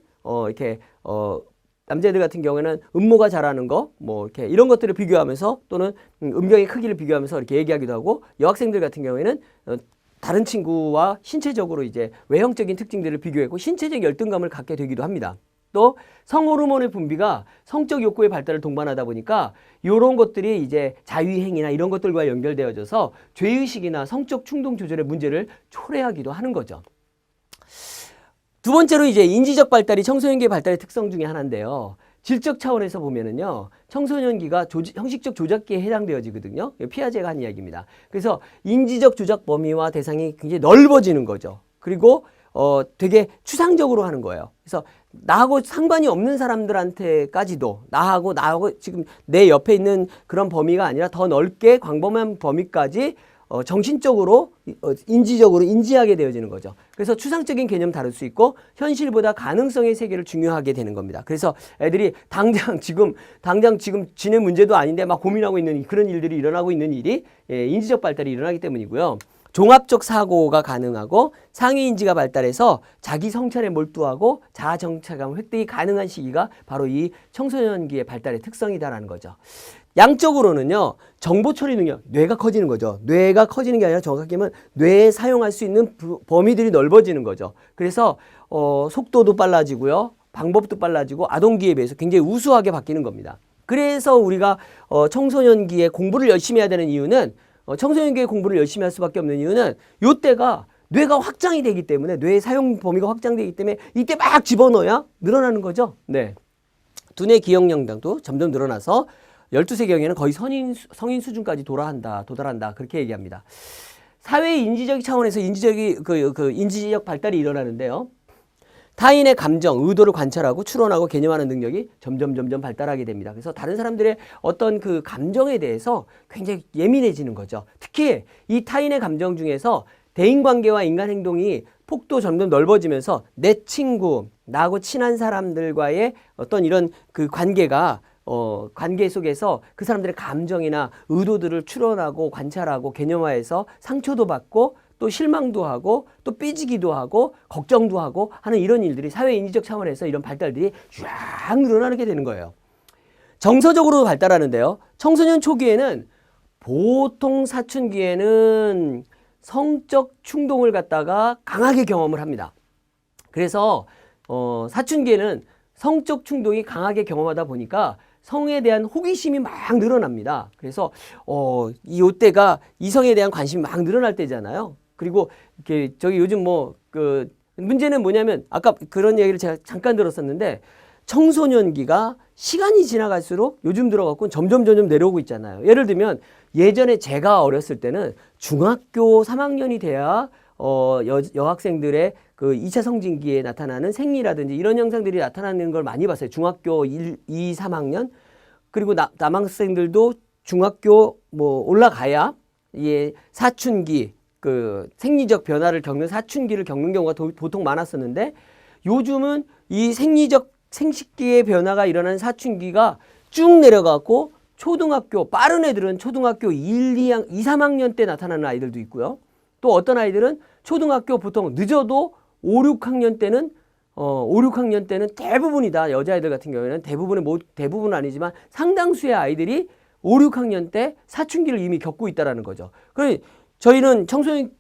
남자애들 같은 경우에는 음모가 자라는 거 이렇게 이런 것들을 비교하면서 또는 음경의 크기를 비교하면서 이렇게 얘기하기도 하고 여학생들 같은 경우에는 다른 친구와 신체적으로 이제 외형적인 특징들을 비교했고 신체적 열등감을 갖게 되기도 합니다. 또 성호르몬의 분비가 성적 욕구의 발달을 동반하다 보니까 이런 것들이 이제 자유행위나 이런 것들과 연결되어져서 죄의식이나 성적 충동 조절의 문제를 초래하기도 하는 거죠. 두 번째로 이제 인지적 발달이 청소년기의 발달의 특성 중에 하나인데요. 질적 차원에서 보면은요, 청소년기가 형식적 조작기에 해당되어지거든요. 피아제가 한 이야기입니다. 그래서 인지적 조작 범위와 대상이 굉장히 넓어지는 거죠. 그리고 되게 추상적으로 하는 거예요. 그래서 나하고 상관이 없는 사람들한테까지도 나하고 지금 내 옆에 있는 그런 범위가 아니라 더 넓게 광범위한 범위까지 정신적으로 인지적으로 인지하게 되어지는 거죠. 그래서 추상적인 개념 다룰 수 있고 현실보다 가능성의 세계를 중요하게 되는 겁니다. 그래서 애들이 당장 지금 지네 문제도 아닌데 막 고민하고 있는 그런 일들이 일어나고 있는 일이 인지적 발달이 일어나기 때문이고요. 종합적 사고가 가능하고 상위 인지가 발달해서 자기 성찰에 몰두하고 자아 정체감 획득이 가능한 시기가 바로 이 청소년기의 발달의 특성이다라는 거죠. 양적으로는요, 정보 처리 능력, 뇌가 커지는 거죠. 뇌가 커지는 게 아니라 정확하게 하면 뇌에 사용할 수 있는 범위들이 넓어지는 거죠. 그래서 속도도 빨라지고요, 방법도 빨라지고 아동기에 비해서 굉장히 우수하게 바뀌는 겁니다. 그래서 우리가 청소년기에 공부를 열심히 해야 되는 이유는 청소년기에 공부를 열심히 할 수밖에 없는 이유는 이때가 뇌가 확장이 되기 때문에 뇌의 사용 범위가 확장되기 때문에 이때 막 집어넣어야 늘어나는 거죠. 네, 두뇌 기억력도 점점 늘어나서 12세 경에는 거의 성인 수준까지 도달한다. 그렇게 얘기합니다. 사회 인지적 차원에서 인지적 발달이 일어나는데요. 타인의 감정, 의도를 관찰하고 추론하고 개념하는 능력이 점점 발달하게 됩니다. 그래서 다른 사람들의 어떤 그 감정에 대해서 굉장히 예민해지는 거죠. 특히 이 타인의 감정 중에서 대인관계와 인간 행동이 폭도 점점 넓어지면서 내 친구, 나하고 친한 사람들과의 어떤 이런 그 관계 속에서 그 사람들의 감정이나 의도들을 추론하고 관찰하고 개념화해서 상처도 받고 또 실망도 하고 또 삐지기도 하고 걱정도 하고 하는 이런 일들이 사회 인지적 차원에서 이런 발달들이 쫙 늘어나게 되는 거예요. 정서적으로 발달하는데요. 청소년 초기에는 보통 사춘기에는 성적 충동을 갖다가 강하게 경험을 합니다. 그래서 사춘기에는 성적 충동이 강하게 경험하다 보니까 성에 대한 호기심이 막 늘어납니다. 그래서 이때가 이성에 대한 관심이 막 늘어날 때잖아요. 그리고 이렇게 저기 요즘 문제는 뭐냐면 아까 그런 얘기를 제가 잠깐 들었었는데 청소년기가 시간이 지나갈수록 요즘 들어갖고 점점 내려오고 있잖아요. 예를 들면 예전에 제가 어렸을 때는 중학교 3학년이 돼야 여학생들의 그 2차 성징기에 나타나는 생리라든지 이런 현상들이 나타나는 걸 많이 봤어요. 중학교 1, 2, 3학년 그리고 남학생들도 중학교 올라가야 사춘기 그 생리적 변화를 겪는 사춘기를 겪는 경우가 보통 많았었는데 요즘은 이 생식기의 변화가 일어나는 사춘기가 쭉 내려가고 초등학교 빠른 애들은 초등학교 1, 2, 3학년 때 나타나는 아이들도 있고요. 또 어떤 아이들은 초등학교 보통 늦어도 5, 6학년 때는 5, 6학년 때는 대부분이다. 여자애들 같은 경우에는 대부분은 아니지만 상당수의 아이들이 5, 6학년 때 사춘기를 이미 겪고 있다라는 거죠. 그러니 저희는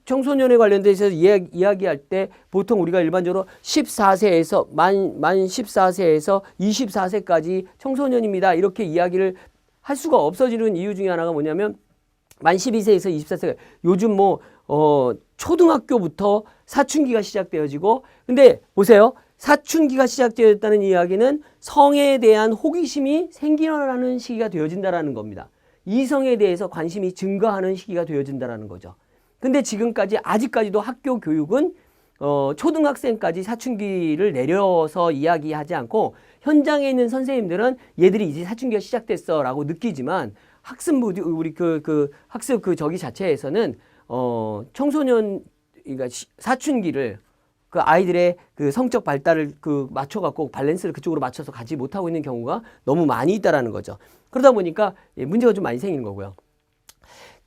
청소년에 관련돼서 이야기할 때 보통 우리가 일반적으로 14세에서 만 14세에서 24세까지 청소년입니다. 이렇게 이야기를 할 수가 없어지는 이유 중에 하나가 뭐냐면 만 12세에서 24세 요즘 초등학교부터 사춘기가 시작되어지고 근데 보세요. 사춘기가 시작되었다는 이야기는 성에 대한 호기심이 생기는 시기가 되어진다라는 겁니다. 이성에 대해서 관심이 증가하는 시기가 되어진다라는 거죠. 근데 아직까지도 학교 교육은 초등학생까지 사춘기를 내려서 이야기하지 않고 현장에 있는 선생님들은 얘들이 이제 사춘기가 시작됐어 라고 느끼지만 학습 자체에서는 청소년 그러니까 사춘기를 그 아이들의 그 성적 발달을 맞춰갖고 밸런스를 그쪽으로 맞춰서 가지 못하고 있는 경우가 너무 많이 있다라는 거죠. 그러다 보니까 문제가 좀 많이 생기는 거고요.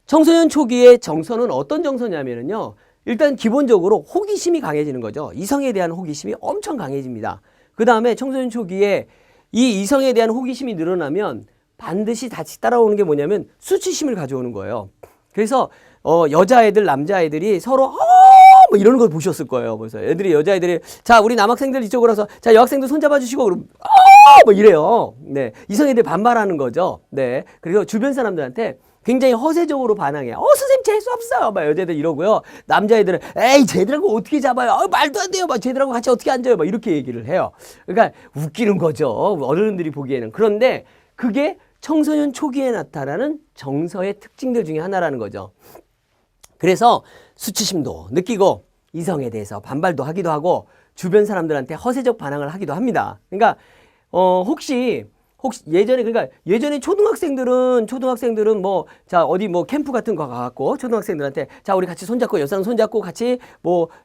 청소년 초기의 정서는 어떤 정서냐면요. 일단 기본적으로 호기심이 강해지는 거죠. 이성에 대한 호기심이 엄청 강해집니다. 그 다음에 청소년 초기에 이 이성에 대한 호기심이 늘어나면 반드시 같이 따라오는 게 뭐냐면 수치심을 가져오는 거예요. 그래서 여자애들, 남자애들이 서로 이러는 걸 보셨을 거예요. 그래서 여자애들이 자 우리 남학생들 이쪽으로 와서 자 여학생들 손잡아 주시고 그럼 이래요. 네, 이성애들 반발하는 거죠. 네, 그리고 주변 사람들한테 굉장히 허세적으로 반항해요. 선생님 재수 없어요. 여자애들 이러고요. 남자애들은 에이 쟤들하고 어떻게 잡아요? 말도 안 돼요. 쟤들하고 같이 어떻게 앉아요? 이렇게 얘기를 해요. 그러니까 웃기는 거죠. 어른들이 보기에는. 그런데 그게 청소년 초기에 나타나는 정서의 특징들 중에 하나라는 거죠. 그래서 수치심도 느끼고 이성에 대해서 반발도 하기도 하고 주변 사람들한테 허세적 반항을 하기도 합니다. 그러니까 혹시 예전에 초등학생들은 어디 캠프 같은 거 가갖고 초등학생들한테 자 우리 같이 손잡고 여성 손잡고 같이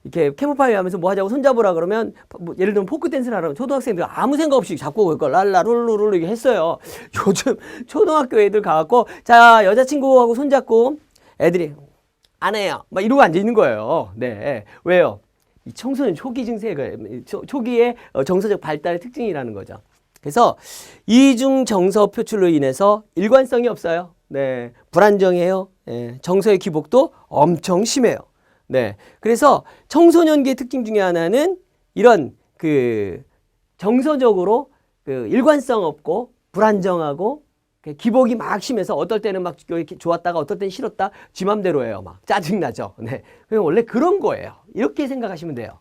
이렇게 캠프파이어 하면서 하자고 손잡으라 그러면 예를 들면 포크 댄스를 하라면 초등학생들 아무 생각 없이 잡고 그걸 랄라 룰루룰루 이렇게 했어요. 요즘 초등학교 애들 가갖고 자 여자친구하고 손잡고 애들이 안 해요. 이러고 앉아 있는 거예요. 네. 왜요? 이 청소년 초기 증세가 초기의 정서적 발달의 특징이라는 거죠. 그래서 이중 정서 표출로 인해서 일관성이 없어요. 네. 불안정해요. 네. 정서의 기복도 엄청 심해요. 네. 그래서 청소년기의 특징 중에 하나는 이런 정서적으로 일관성 없고 불안정하고 기복이 막 심해서 어떨 때는 막 이렇게 좋았다가 어떨 때는 싫었다 지 맘대로 해요. 막 짜증나죠. 네. 그냥 원래 그런 거예요. 이렇게 생각하시면 돼요.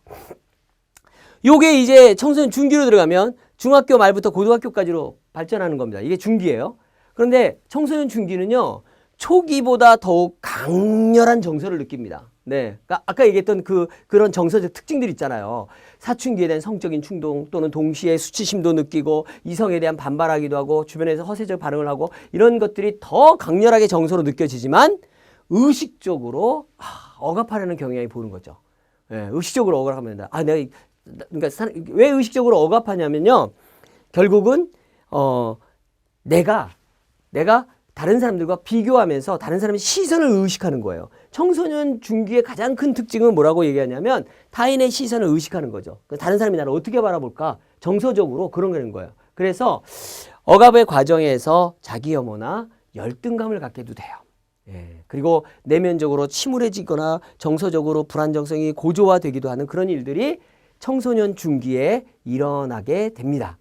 요게 이제 청소년 중기로 들어가면 중학교 말부터 고등학교까지로 발전하는 겁니다. 이게 중기예요. 그런데 청소년 중기는요. 초기보다 더욱 강렬한 정서를 느낍니다. 네. 그러니까 아까 얘기했던 그런 정서적 특징들 있잖아요. 사춘기에 대한 성적인 충동 또는 동시에 수치심도 느끼고 이성에 대한 반발하기도 하고 주변에서 허세적 반응을 하고 이런 것들이 더 강렬하게 정서로 느껴지지만 의식적으로 억압하려는 경향이 보이는 거죠. 예, 의식적으로 억압하면 된다. 그러니까 왜 의식적으로 억압하냐면요. 결국은 내가 다른 사람들과 비교하면서 다른 사람의 시선을 의식하는 거예요. 청소년 중기의 가장 큰 특징은 뭐라고 얘기하냐면 타인의 시선을 의식하는 거죠. 다른 사람이 나를 어떻게 바라볼까? 정서적으로 그런 거예요. 그래서 억압의 과정에서 자기 혐오나 열등감을 갖게도 돼요. 예. 그리고 내면적으로 침울해지거나 정서적으로 불안정성이 고조화되기도 하는 그런 일들이 청소년 중기에 일어나게 됩니다.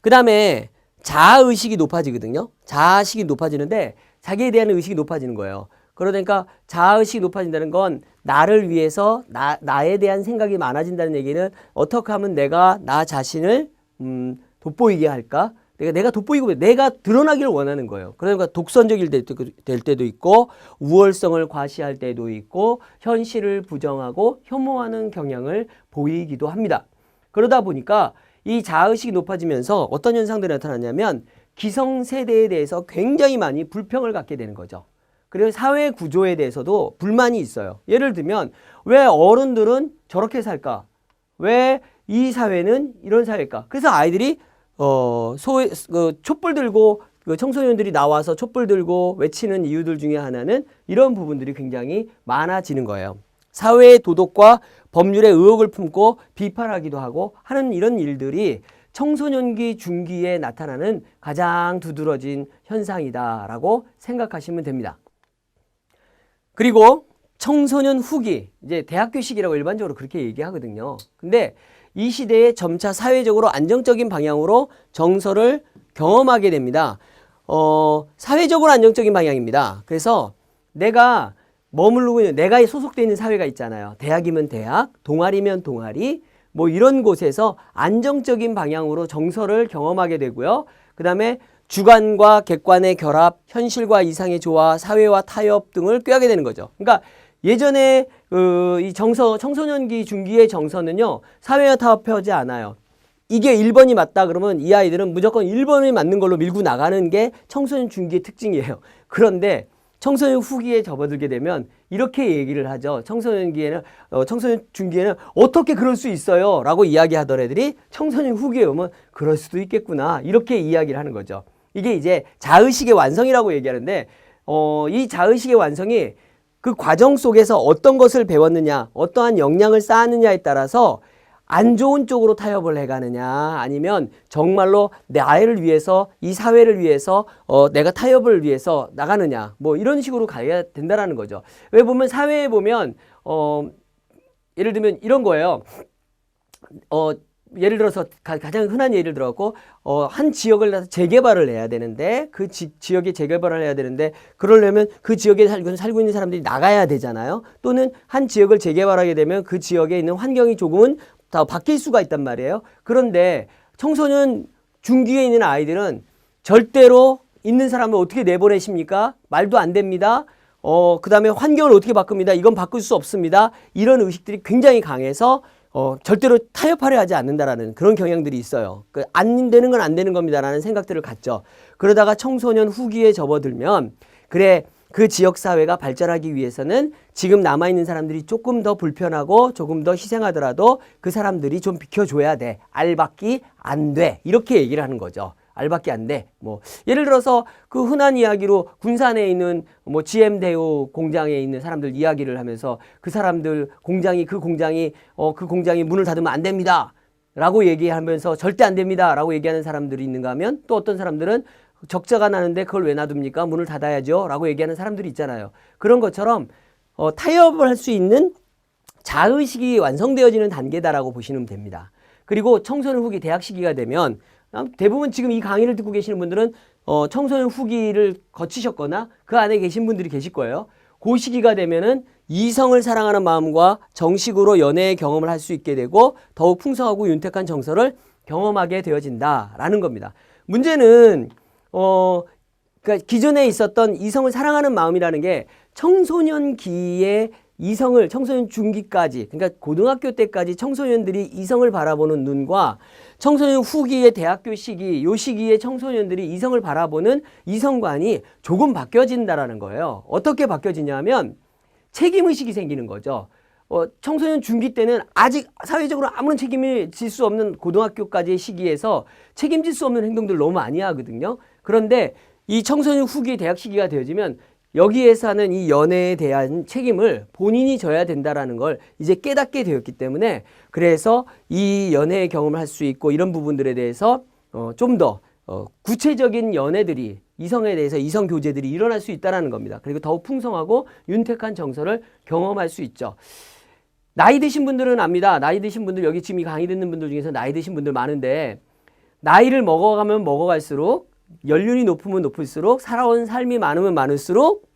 그 다음에 자아의식이 높아지거든요. 자아식이 높아지는데 자기에 대한 의식이 높아지는 거예요. 그러니까 자아의식이 높아진다는 건 나를 위해서 나에 대한 생각이 많아진다는 얘기는 어떻게 하면 내가 나 자신을 돋보이게 할까? 내가 돋보이고 내가 드러나기를 원하는 거예요. 그러니까 독선적일 될 때도 있고 우월성을 과시할 때도 있고 현실을 부정하고 혐오하는 경향을 보이기도 합니다. 그러다 보니까 이 자아의식이 높아지면서 어떤 현상들이 나타나냐면 기성세대에 대해서 굉장히 많이 불평을 갖게 되는 거죠. 그리고 사회 구조에 대해서도 불만이 있어요. 예를 들면 왜 어른들은 저렇게 살까? 왜 이 사회는 이런 사회일까? 그래서 아이들이 촛불 들고 청소년들이 나와서 촛불 들고 외치는 이유들 중에 하나는 이런 부분들이 굉장히 많아지는 거예요. 사회의 도덕과 법률의 의혹을 품고 비판하기도 하고 하는 이런 일들이 청소년기 중기에 나타나는 가장 두드러진 현상이다라고 생각하시면 됩니다. 그리고 청소년 후기, 이제 대학교 시기라고 일반적으로 그렇게 얘기하거든요. 근데 이 시대에 점차 사회적으로 안정적인 방향으로 정서를 경험하게 됩니다. 사회적으로 안정적인 방향입니다. 그래서 내가 머무르고 있는, 내가 소속되어 있는 사회가 있잖아요. 대학이면 대학, 동아리면 동아리, 뭐 이런 곳에서 안정적인 방향으로 정서를 경험하게 되고요. 그 다음에 주관과 객관의 결합, 현실과 이상의 조화, 사회와 타협 등을 꾀하게 되는 거죠. 그러니까 예전에 이 청소년기 중기의 정서는요, 사회와 타협하지 않아요. 이게 1번이 맞다 그러면 이 아이들은 무조건 1번이 맞는 걸로 밀고 나가는 게 청소년 중기의 특징이에요. 그런데 청소년 후기에 접어들게 되면 이렇게 얘기를 하죠. 청소년 중기에는 어떻게 그럴 수 있어요? 라고 이야기하던 애들이 청소년 후기에 오면 그럴 수도 있겠구나. 이렇게 이야기를 하는 거죠. 이게 이제 자의식의 완성이라고 얘기하는데, 이 자의식의 완성이 그 과정 속에서 어떤 것을 배웠느냐, 어떠한 역량을 쌓았느냐에 따라서 안 좋은 쪽으로 타협을 해가느냐, 아니면 정말로 내 아이를 위해서, 이 사회를 위해서 내가 타협을 위해서 나가느냐, 뭐 이런 식으로 가야 된다라는 거죠. 왜 보면 사회에 보면 예를 들면 이런 거예요. 예를 들어서 가장 흔한 예를 들어갖고 한 지역을 재개발을 해야 되는데 그 지역에 재개발을 해야 되는데 그러려면 그 지역에 살고 있는 사람들이 나가야 되잖아요. 또는 한 지역을 재개발하게 되면 그 지역에 있는 환경이 조금은 다 바뀔 수가 있단 말이에요. 그런데 청소년 중기에 있는 아이들은 절대로 있는 사람을 어떻게 내보내십니까? 말도 안 됩니다. 그 다음에 환경을 어떻게 바꿉니다. 이건 바꿀 수 없습니다. 이런 의식들이 굉장히 강해서 절대로 타협하려 하지 않는다라는 그런 경향들이 있어요. 안 되는 건 안 되는 겁니다라는 생각들을 갖죠. 그러다가 청소년 후기에 접어들면 그래, 그 지역사회가 발전하기 위해서는 지금 남아있는 사람들이 조금 더 불편하고 조금 더 희생하더라도 그 사람들이 좀 비켜줘야 돼. 알받기 안 돼. 이렇게 얘기를 하는 거죠. 알받기 안 돼. 뭐 예를 들어서 그 흔한 이야기로 군산에 있는 뭐 GM 대우 공장에 있는 사람들 이야기를 하면서 그 사람들 그 공장이 문을 닫으면 안 됩니다. 라고 얘기하면서 절대 안 됩니다. 라고 얘기하는 사람들이 있는가 하면 또 어떤 사람들은 적자가 나는데 그걸 왜 놔둡니까? 문을 닫아야죠. 라고 얘기하는 사람들이 있잖아요. 그런 것처럼 타협을 할 수 있는 자의식이 완성되어지는 단계다라고 보시면 됩니다. 그리고 청소년 후기 대학 시기가 되면 대부분 지금 이 강의를 듣고 계시는 분들은 청소년 후기를 거치셨거나 그 안에 계신 분들이 계실 거예요. 그 시기가 되면은 이성을 사랑하는 마음과 정식으로 연애의 경험을 할 수 있게 되고 더욱 풍성하고 윤택한 정서를 경험하게 되어진다라는 겁니다. 문제는 그러니까 기존에 있었던 이성을 사랑하는 마음이라는 게 청소년기에 이성을 청소년 중기까지, 그러니까 고등학교 때까지 청소년들이 이성을 바라보는 눈과 청소년 후기의 대학교 시기, 요 시기에 청소년들이 이성을 바라보는 이성관이 조금 바뀌어진다라는 거예요. 어떻게 바뀌어지냐면 책임의식이 생기는 거죠. 청소년 중기 때는 아직 사회적으로 아무런 책임을 질 수 없는 고등학교까지의 시기에서 책임질 수 없는 행동들을 너무 많이 하거든요. 그런데 이 청소년 후기 대학 시기가 되어지면 여기에서 하는 이 연애에 대한 책임을 본인이 져야 된다라는 걸 이제 깨닫게 되었기 때문에 그래서 이 연애의 경험을 할 수 있고 이런 부분들에 대해서 좀 더 구체적인 연애들이 이성에 대해서 이성 교제들이 일어날 수 있다는 겁니다. 그리고 더욱 풍성하고 윤택한 정서를 경험할 수 있죠. 나이 드신 분들은 압니다. 나이 드신 분들 여기 지금 이 강의 듣는 분들 중에서 나이 드신 분들 많은데 나이를 먹어가면 먹어갈수록 연륜이 높으면 높을수록 살아온 삶이 많으면 많을수록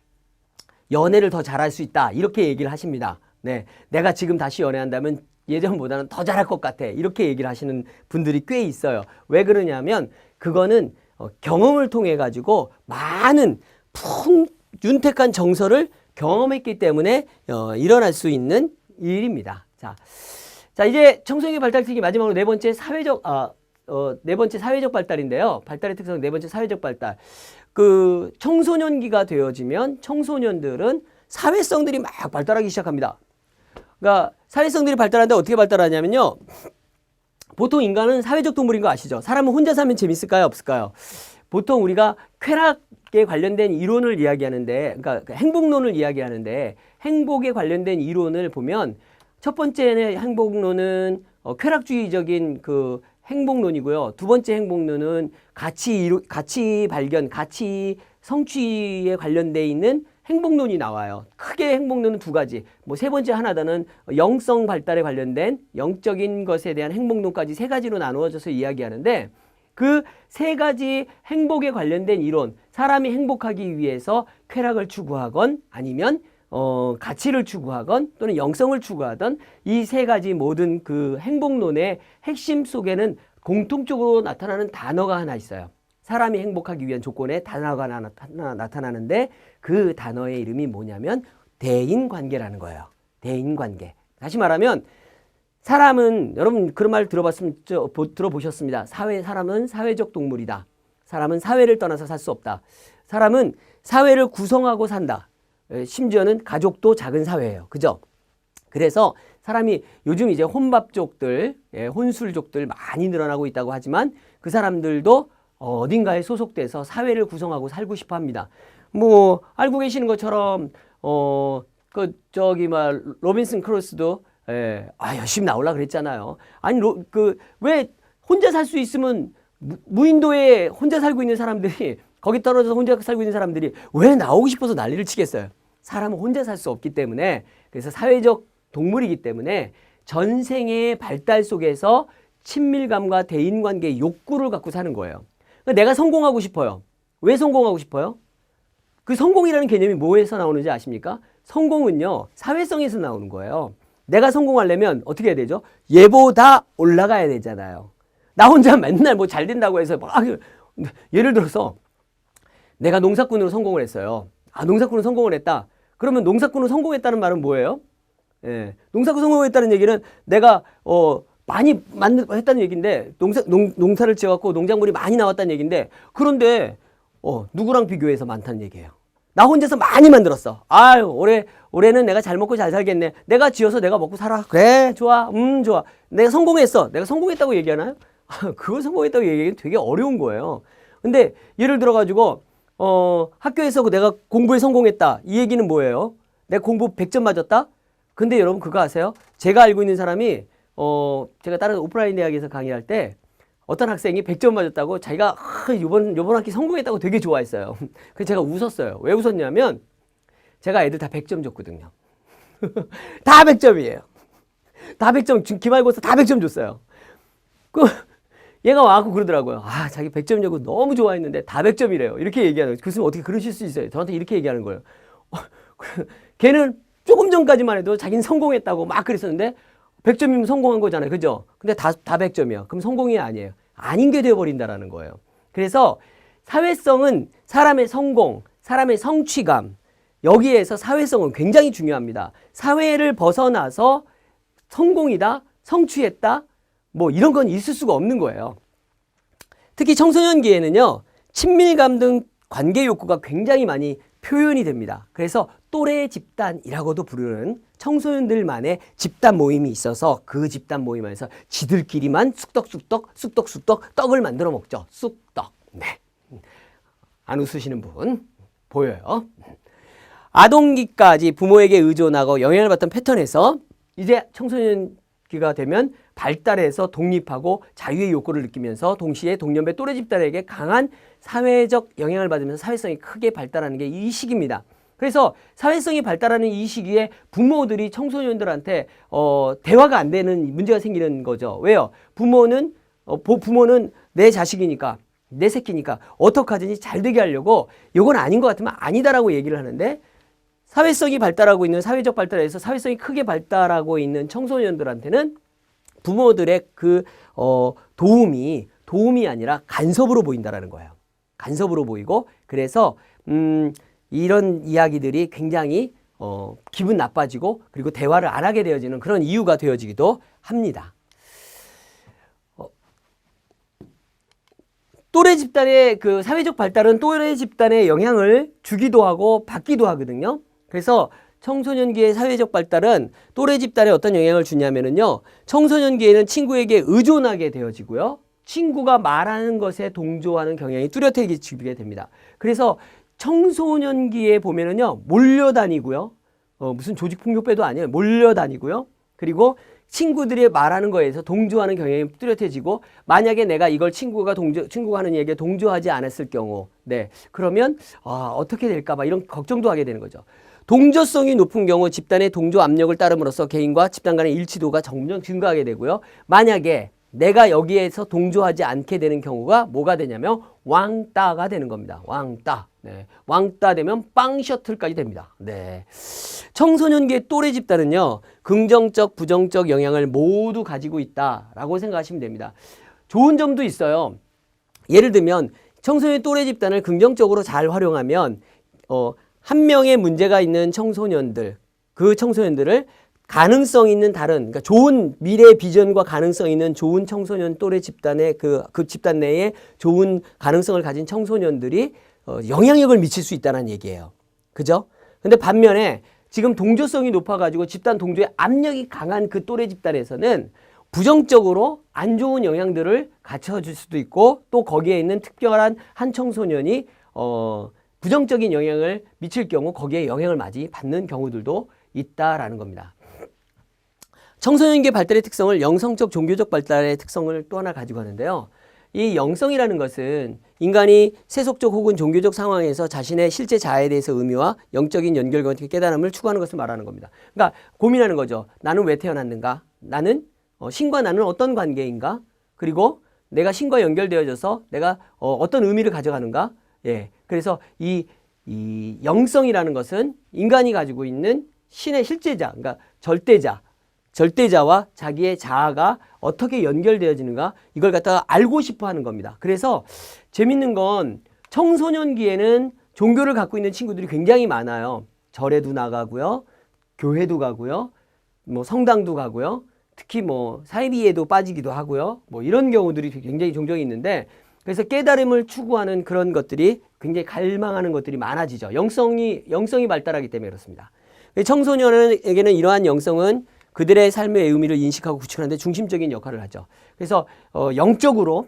연애를 더 잘할 수 있다. 이렇게 얘기를 하십니다. 네, 내가 지금 다시 연애한다면 예전보다는 더 잘할 것 같아. 이렇게 얘기를 하시는 분들이 꽤 있어요. 왜 그러냐면 그거는 경험을 통해 가지고 많은 윤택한 정서를 경험했기 때문에 일어날 수 있는 일입니다. 자 이제 청소년기 발달특기 마지막으로 네 번째 사회적 발달인데요. 발달의 특성 네 번째 사회적 발달. 그 청소년기가 되어지면 청소년들은 사회성들이 막 발달하기 시작합니다. 그러니까 사회성들이 발달하는데 어떻게 발달하냐면요. 보통 인간은 사회적 동물인 거 아시죠? 사람은 혼자 살면 재밌을까요? 없을까요? 보통 우리가 쾌락에 관련된 이론을 이야기하는데, 그러니까 행복론을 이야기하는데 행복에 관련된 이론을 보면 첫 번째는 행복론은 쾌락주의적인 그 행복론이고요. 두 번째 행복론은 가치 발견, 가치 성취에 관련돼 있는 행복론이 나와요. 크게 행복론은 두 가지. 뭐 세 번째 하나는 영성 발달에 관련된 영적인 것에 대한 행복론까지 세 가지로 나누어져서 이야기하는데 그 세 가지 행복에 관련된 이론, 사람이 행복하기 위해서 쾌락을 추구하건 아니면 가치를 추구하건 또는 영성을 추구하던 이 세 가지 모든 그 행복론의 핵심 속에는 공통적으로 나타나는 단어가 하나 있어요. 사람이 행복하기 위한 조건에 단어가 나타나는데 그 단어의 이름이 뭐냐면 대인관계라는 거예요. 대인관계. 다시 말하면 사람은 여러분 그런 말 들어보셨습니다. 사람은 사회적 동물이다. 사람은 사회를 떠나서 살 수 없다. 사람은 사회를 구성하고 산다. 심지어는 가족도 작은 사회예요. 그죠? 그래서 사람이 요즘 이제 혼밥족들, 혼술족들 많이 늘어나고 있다고 하지만 그 사람들도 어딘가에 소속돼서 사회를 구성하고 살고 싶어 합니다. 뭐 알고 계시는 것처럼 로빈슨 크루소도 열심히 나오려고 그랬잖아요. 아니 왜 혼자 살 수 있으면 무인도에 혼자 살고 있는 사람들이 거기 떨어져서 혼자 살고 있는 사람들이 왜 나오고 싶어서 난리를 치겠어요. 사람은 혼자 살 수 없기 때문에 그래서 사회적 동물이기 때문에 전생의 발달 속에서 친밀감과 대인관계의 욕구를 갖고 사는 거예요. 그러니까 내가 성공하고 싶어요. 왜 성공하고 싶어요? 그 성공이라는 개념이 뭐에서 나오는지 아십니까? 성공은요, 사회성에서 나오는 거예요. 내가 성공하려면 어떻게 해야 되죠? 얘보다 올라가야 되잖아요. 나 혼자 맨날 뭐 잘 된다고 해서 막 예를 들어서 내가 농사꾼으로 성공을 했어요. 농사꾼으로 성공을 했다. 그러면 농사꾼으로 성공했다는 말은 뭐예요? 농사꾼 성공했다는 얘기는 내가 많이 했다는 얘기인데 농사를 지어갖고 농작물이 많이 나왔다는 얘기인데 그런데 누구랑 비교해서 많다는 얘기예요. 나 혼자서 많이 만들었어. 올해는 내가 잘 먹고 잘 살겠네. 내가 지어서 내가 먹고 살아. 그래, 좋아. 좋아. 내가 성공했어. 내가 성공했다고 얘기하나요? 그걸 성공했다고 얘기하기는 되게 어려운 거예요. 근데 예를 들어가지고 학교에서 내가 공부에 성공했다. 이 얘기는 뭐예요? 내가 공부 100점 맞았다? 근데 여러분 그거 아세요? 제가 알고 있는 사람이 제가 다른 오프라인 대학에서 강의할 때 어떤 학생이 100점 맞았다고 자기가 요번 학기 성공했다고 되게 좋아했어요. 그래서 제가 웃었어요. 왜 웃었냐면 제가 애들 다 100점 줬거든요. 다 100점이에요. 다 100점, 기말고사 다 100점 줬어요. 얘가 와갖고 그러더라고요. 자기 100점 주고 너무 좋아했는데 다 100점이래요. 이렇게 얘기하는 거예요. 교수님 어떻게 그러실 수 있어요? 저한테 이렇게 얘기하는 거예요. 걔는 조금 전까지만 해도 자기는 성공했다고 막 그랬었는데 100점이면 성공한 거잖아요. 그죠? 근데 다 100점이야. 그럼 성공이 아니에요. 아닌 게 되어버린다라는 거예요. 그래서 사회성은 사람의 성공, 사람의 성취감, 여기에서 사회성은 굉장히 중요합니다. 사회를 벗어나서 성공이다, 성취했다, 뭐 이런 건 있을 수가 없는 거예요. 특히 청소년기에는요, 친밀감 등 관계 욕구가 굉장히 많이 표현이 됩니다. 그래서 또래 집단이라고도 부르는 청소년들만의 집단 모임이 있어서 그 집단 모임 안에서 지들끼리만 쑥떡쑥떡 떡을 만들어 먹죠. 쑥떡. 네. 안 웃으시는 분 보여요. 아동기까지 부모에게 의존하고 영향을 받던 패턴에서 이제 청소년기가 되면 발달해서 독립하고 자유의 욕구를 느끼면서 동시에 동년배 또래 집단에게 강한 사회적 영향을 받으면서 사회성이 크게 발달하는 게 이 시기입니다. 그래서 사회성이 발달하는 이 시기에 부모들이 청소년들한테 대화가 안 되는 문제가 생기는 거죠. 왜요? 부모는 내 자식이니까, 내 새끼니까 어떡하든지 잘 되게 하려고 이건 아닌 것 같으면 아니다라고 얘기를 하는데, 사회성이 발달하고 있는, 사회적 발달에서 사회성이 크게 발달하고 있는 청소년들한테는 부모들의 그 도움이 아니라 간섭으로 보인다라는 거예요. 간섭으로 보이고, 그래서 이런 이야기들이 굉장히 기분 나빠지고, 그리고 대화를 안 하게 되어지는 그런 이유가 되어지기도 합니다. 또래 집단의 그 사회적 발달은 또래 집단에 영향을 주기도 하고 받기도 하거든요. 그래서 청소년기의 사회적 발달은 또래 집단에 어떤 영향을 주냐면요, 청소년기에는 친구에게 의존하게 되어지고요, 친구가 말하는 것에 동조하는 경향이 뚜렷해지게 됩니다. 그래서 청소년기에 보면은요, 몰려다니고요, 무슨 조직폭력배도 아니에요. 몰려다니고요, 그리고 친구들이 말하는 거에서 동조하는 경향이 뚜렷해지고, 만약에 내가 이걸 친구가 하는 얘기에 동조하지 않았을 경우, 네, 그러면 어떻게 될까 봐 이런 걱정도 하게 되는 거죠. 동조성이 높은 경우 집단의 동조 압력을 따름으로써 개인과 집단 간의 일치도가 점점 증가하게 되고요. 만약에 내가 여기에서 동조하지 않게 되는 경우가 뭐가 되냐면 왕따가 되는 겁니다. 왕따. 네. 왕따 되면 빵 셔틀까지 됩니다. 네. 청소년기의 또래 집단은요, 긍정적, 부정적 영향을 모두 가지고 있다라고 생각하시면 됩니다. 좋은 점도 있어요. 예를 들면 청소년 또래 집단을 긍정적으로 잘 활용하면 한 명의 문제가 있는 청소년들, 그 청소년들을 가능성 있는 다른, 그러니까 좋은 미래 비전과 가능성 있는 좋은 청소년 또래 집단의 그 집단 내에 좋은 가능성을 가진 청소년들이 영향력을 미칠 수 있다는 얘기예요. 그죠? 근데 반면에 지금 동조성이 높아가지고 집단 동조의 압력이 강한 그 또래 집단에서는 부정적으로 안 좋은 영향들을 갖춰줄 수도 있고, 또 거기에 있는 특별한 한 청소년이 부정적인 영향을 미칠 경우 거기에 영향을 많이 받는 경우들도 있다라는 겁니다. 청소년기의 발달의 특성을 영성적, 종교적 발달의 특성을 또 하나 가지고 하는데요. 이 영성이라는 것은 인간이 세속적 혹은 종교적 상황에서 자신의 실제 자아에 대해서 의미와 영적인 연결과 깨달음을 추구하는 것을 말하는 겁니다. 그러니까 고민하는 거죠. 나는 왜 태어났는가? 나는 신과 나는 어떤 관계인가? 그리고 내가 신과 연결되어져서 내가 어떤 의미를 가져가는가? 예. 그래서 이 영성이라는 것은 인간이 가지고 있는 신의 실제자, 그러니까 절대자와 자기의 자아가 어떻게 연결되어지는가, 이걸 갖다가 알고 싶어 하는 겁니다. 그래서 재밌는 건 청소년기에는 종교를 갖고 있는 친구들이 굉장히 많아요. 절에도 나가고요, 교회도 가고요, 뭐 성당도 가고요, 특히 뭐 사이비에도 빠지기도 하고요, 뭐 이런 경우들이 굉장히 종종 있는데, 그래서 깨달음을 추구하는 그런 것들이 굉장히 갈망하는 것들이 많아지죠. 영성이 발달하기 때문에 그렇습니다. 청소년에게는 이러한 영성은 그들의 삶의 의미를 인식하고 구축하는 데 중심적인 역할을 하죠. 그래서 영적으로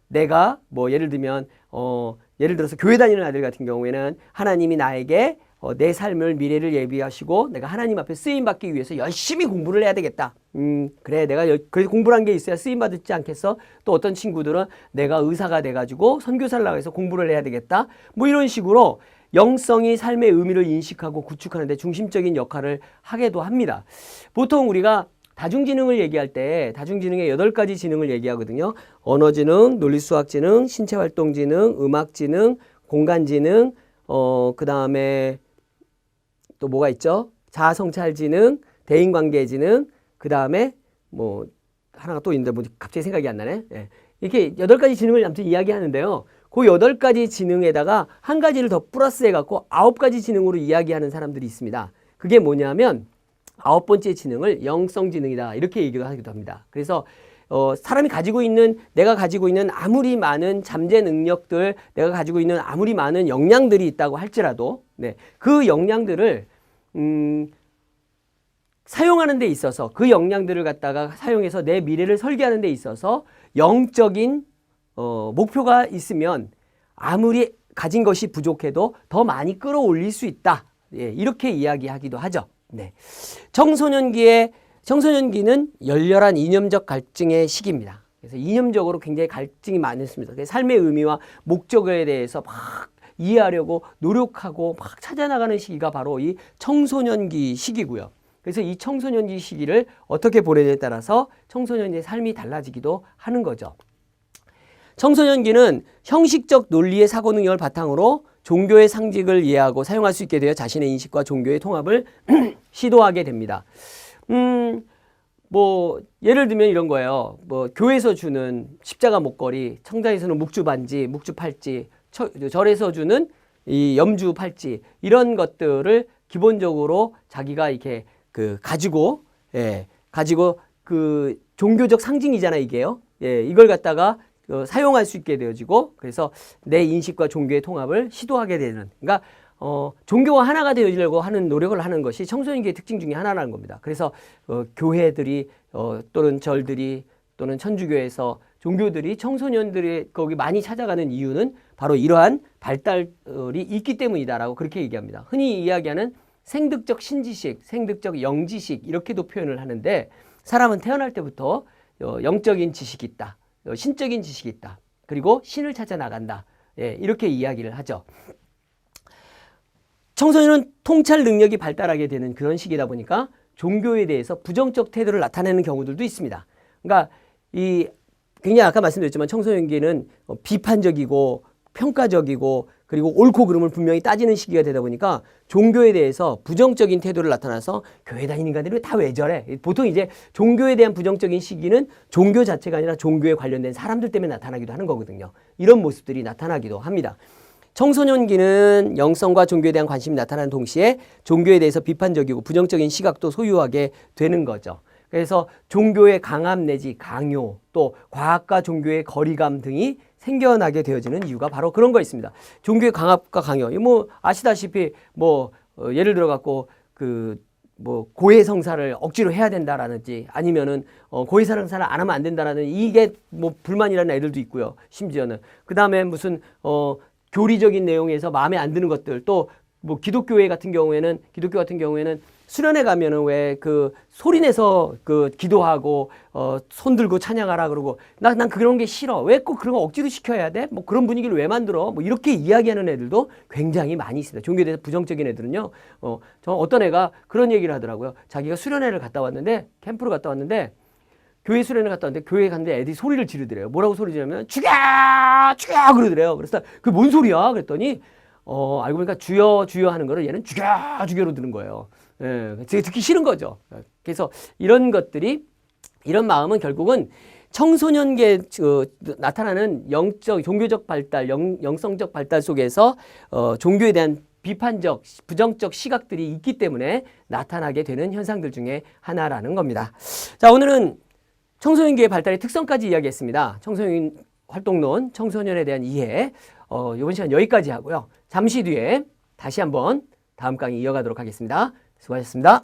내가 뭐 예를 들어서 교회 다니는 아들 같은 경우에는 하나님이 나에게 내 삶을 미래를 예비하시고 내가 하나님 앞에 쓰임 받기 위해서 열심히 공부를 해야 되겠다. 그래 내가 그래서 공부를 한 게 있어야 쓰임 받지 않겠어. 또 어떤 친구들은 내가 의사가 돼가지고 선교사를 나가서 공부를 해야 되겠다. 뭐 이런 식으로 영성이 삶의 의미를 인식하고 구축하는 데 중심적인 역할을 하기도 합니다. 보통 우리가 다중지능을 얘기할 때 다중지능의 8가지 지능을 얘기하거든요. 언어지능, 논리수학지능, 신체활동지능, 음악지능, 공간지능, 그 다음에 또 뭐가 있죠? 자아성찰지능, 대인관계지능, 그 다음에 뭐 하나가 또 있는데 뭐 갑자기 생각이 안 나네. 예. 이렇게 8가지 지능을 아무튼 이야기하는데요. 그 8가지 지능에다가 한 가지를 더 플러스해 갖고 9가지 지능으로 이야기하는 사람들이 있습니다. 그게 뭐냐면 9번째 지능을 영성지능이다 이렇게 얘기를 하기도 합니다. 그래서 사람이 가지고 있는, 내가 가지고 있는 아무리 많은 잠재 능력들, 내가 가지고 있는 아무리 많은 역량들이 있다고 할지라도 네, 그 역량들을 사용하는 데 있어서, 그 역량들을 갖다가 사용해서 내 미래를 설계하는 데 있어서 영적인 목표가 있으면 아무리 가진 것이 부족해도 더 많이 끌어올릴 수 있다. 예, 이렇게 이야기하기도 하죠. 네. 청소년기는 열렬한 이념적 갈증의 시기입니다. 그래서 이념적으로 굉장히 갈증이 많습니다. 삶의 의미와 목적에 대해서 막 이해하려고 노력하고 막 찾아나가는 시기가 바로 이 청소년기 시기고요. 그래서 이 청소년기 시기를 어떻게 보내냐에 따라서 청소년의 삶이 달라지기도 하는 거죠. 청소년기는 형식적 논리의 사고 능력을 바탕으로 종교의 상징을 이해하고 사용할 수 있게 되어 자신의 인식과 종교의 통합을 시도하게 됩니다. 뭐 예를 들면 이런 거예요. 뭐 교회에서 주는 십자가 목걸이, 청장에서는 묵주 반지, 묵주 팔찌, 절에서 주는 이 염주 팔찌, 이런 것들을 기본적으로 자기가 이렇게 가지고 그 종교적 상징이잖아요, 이게요. 예, 이걸 갖다가 사용할 수 있게 되어지고, 그래서 내 인식과 종교의 통합을 시도하게 되는, 그러니까 종교와 하나가 되어지려고 하는 노력을 하는 것이 청소년기의 특징 중에 하나라는 겁니다. 그래서 교회들이 또는 절들이 또는 천주교에서 종교들이 청소년들이 거기 많이 찾아가는 이유는 바로 이러한 발달이 있기 때문이다라고 그렇게 얘기합니다. 흔히 이야기하는 생득적 신지식, 생득적 영지식 이렇게도 표현을 하는데, 사람은 태어날 때부터 영적인 지식이 있다, 신적인 지식이 있다, 그리고 신을 찾아 나간다, 예, 이렇게 이야기를 하죠. 청소년은 통찰 능력이 발달하게 되는 그런 시기다 보니까 종교에 대해서 부정적 태도를 나타내는 경우들도 있습니다. 그러니까 굉장히 아까 말씀드렸지만 청소년기는 비판적이고 평가적이고 그리고 옳고 그름을 분명히 따지는 시기가 되다 보니까 종교에 대해서 부정적인 태도를 나타나서 교회 다니는 인간들이 다 왜 저래? 보통 이제 종교에 대한 부정적인 시기는 종교 자체가 아니라 종교에 관련된 사람들 때문에 나타나기도 하는 거거든요. 이런 모습들이 나타나기도 합니다. 청소년기는 영성과 종교에 대한 관심이 나타나는 동시에 종교에 대해서 비판적이고 부정적인 시각도 소유하게 되는 거죠. 그래서 종교의 강압 내지 강요, 또 과학과 종교의 거리감 등이 생겨나게 되어지는 이유가 바로 그런 거 있습니다. 종교의 강압과 강요, 뭐 아시다시피 예를 들어 갖고 고해 성사를 억지로 해야 된다라든지, 아니면은 고해 성사를 안 하면 안 된다라는, 이게 뭐 불만이라는 애들도 있고요. 심지어는 그 다음에 무슨 교리적인 내용에서 마음에 안 드는 것들, 또 뭐 기독교 같은 경우에는 수련회 가면은 왜 소리 내서 기도하고 손 들고 찬양하라 그러고, 난 그런 게 싫어. 왜 꼭 그런 거 억지로 시켜야 돼? 뭐 그런 분위기를 왜 만들어? 뭐 이렇게 이야기하는 애들도 굉장히 많이 있습니다. 종교에 대해서 부정적인 애들은요. 어떤 애가 그런 얘기를 하더라고요. 자기가 수련회를 갔다 왔는데, 캠프를 갔다 왔는데, 교회 수련회 갔다 왔는데, 교회에 갔는데 애들이 소리를 지르더래요. 뭐라고 소리 지르면 죽여! 죽여! 그러더래요. 그래서 그게 뭔 소리야? 그랬더니 알고 보니까 주여 주여 하는 거를 얘는 죽여 죽여로 드는 거예요. 예, 되게 듣기 싫은 거죠. 그래서 이런 것들이, 이런 마음은 결국은 청소년기에 나타나는 종교적 발달, 영성적 발달 속에서 종교에 대한 비판적, 부정적 시각들이 있기 때문에 나타나게 되는 현상들 중에 하나라는 겁니다. 자, 오늘은 청소년기의 발달의 특성까지 이야기했습니다. 청소년 활동론, 청소년에 대한 이해, 이번 시간 여기까지 하고요. 잠시 뒤에 다시 한번 다음 강의 이어가도록 하겠습니다. 수고하셨습니다.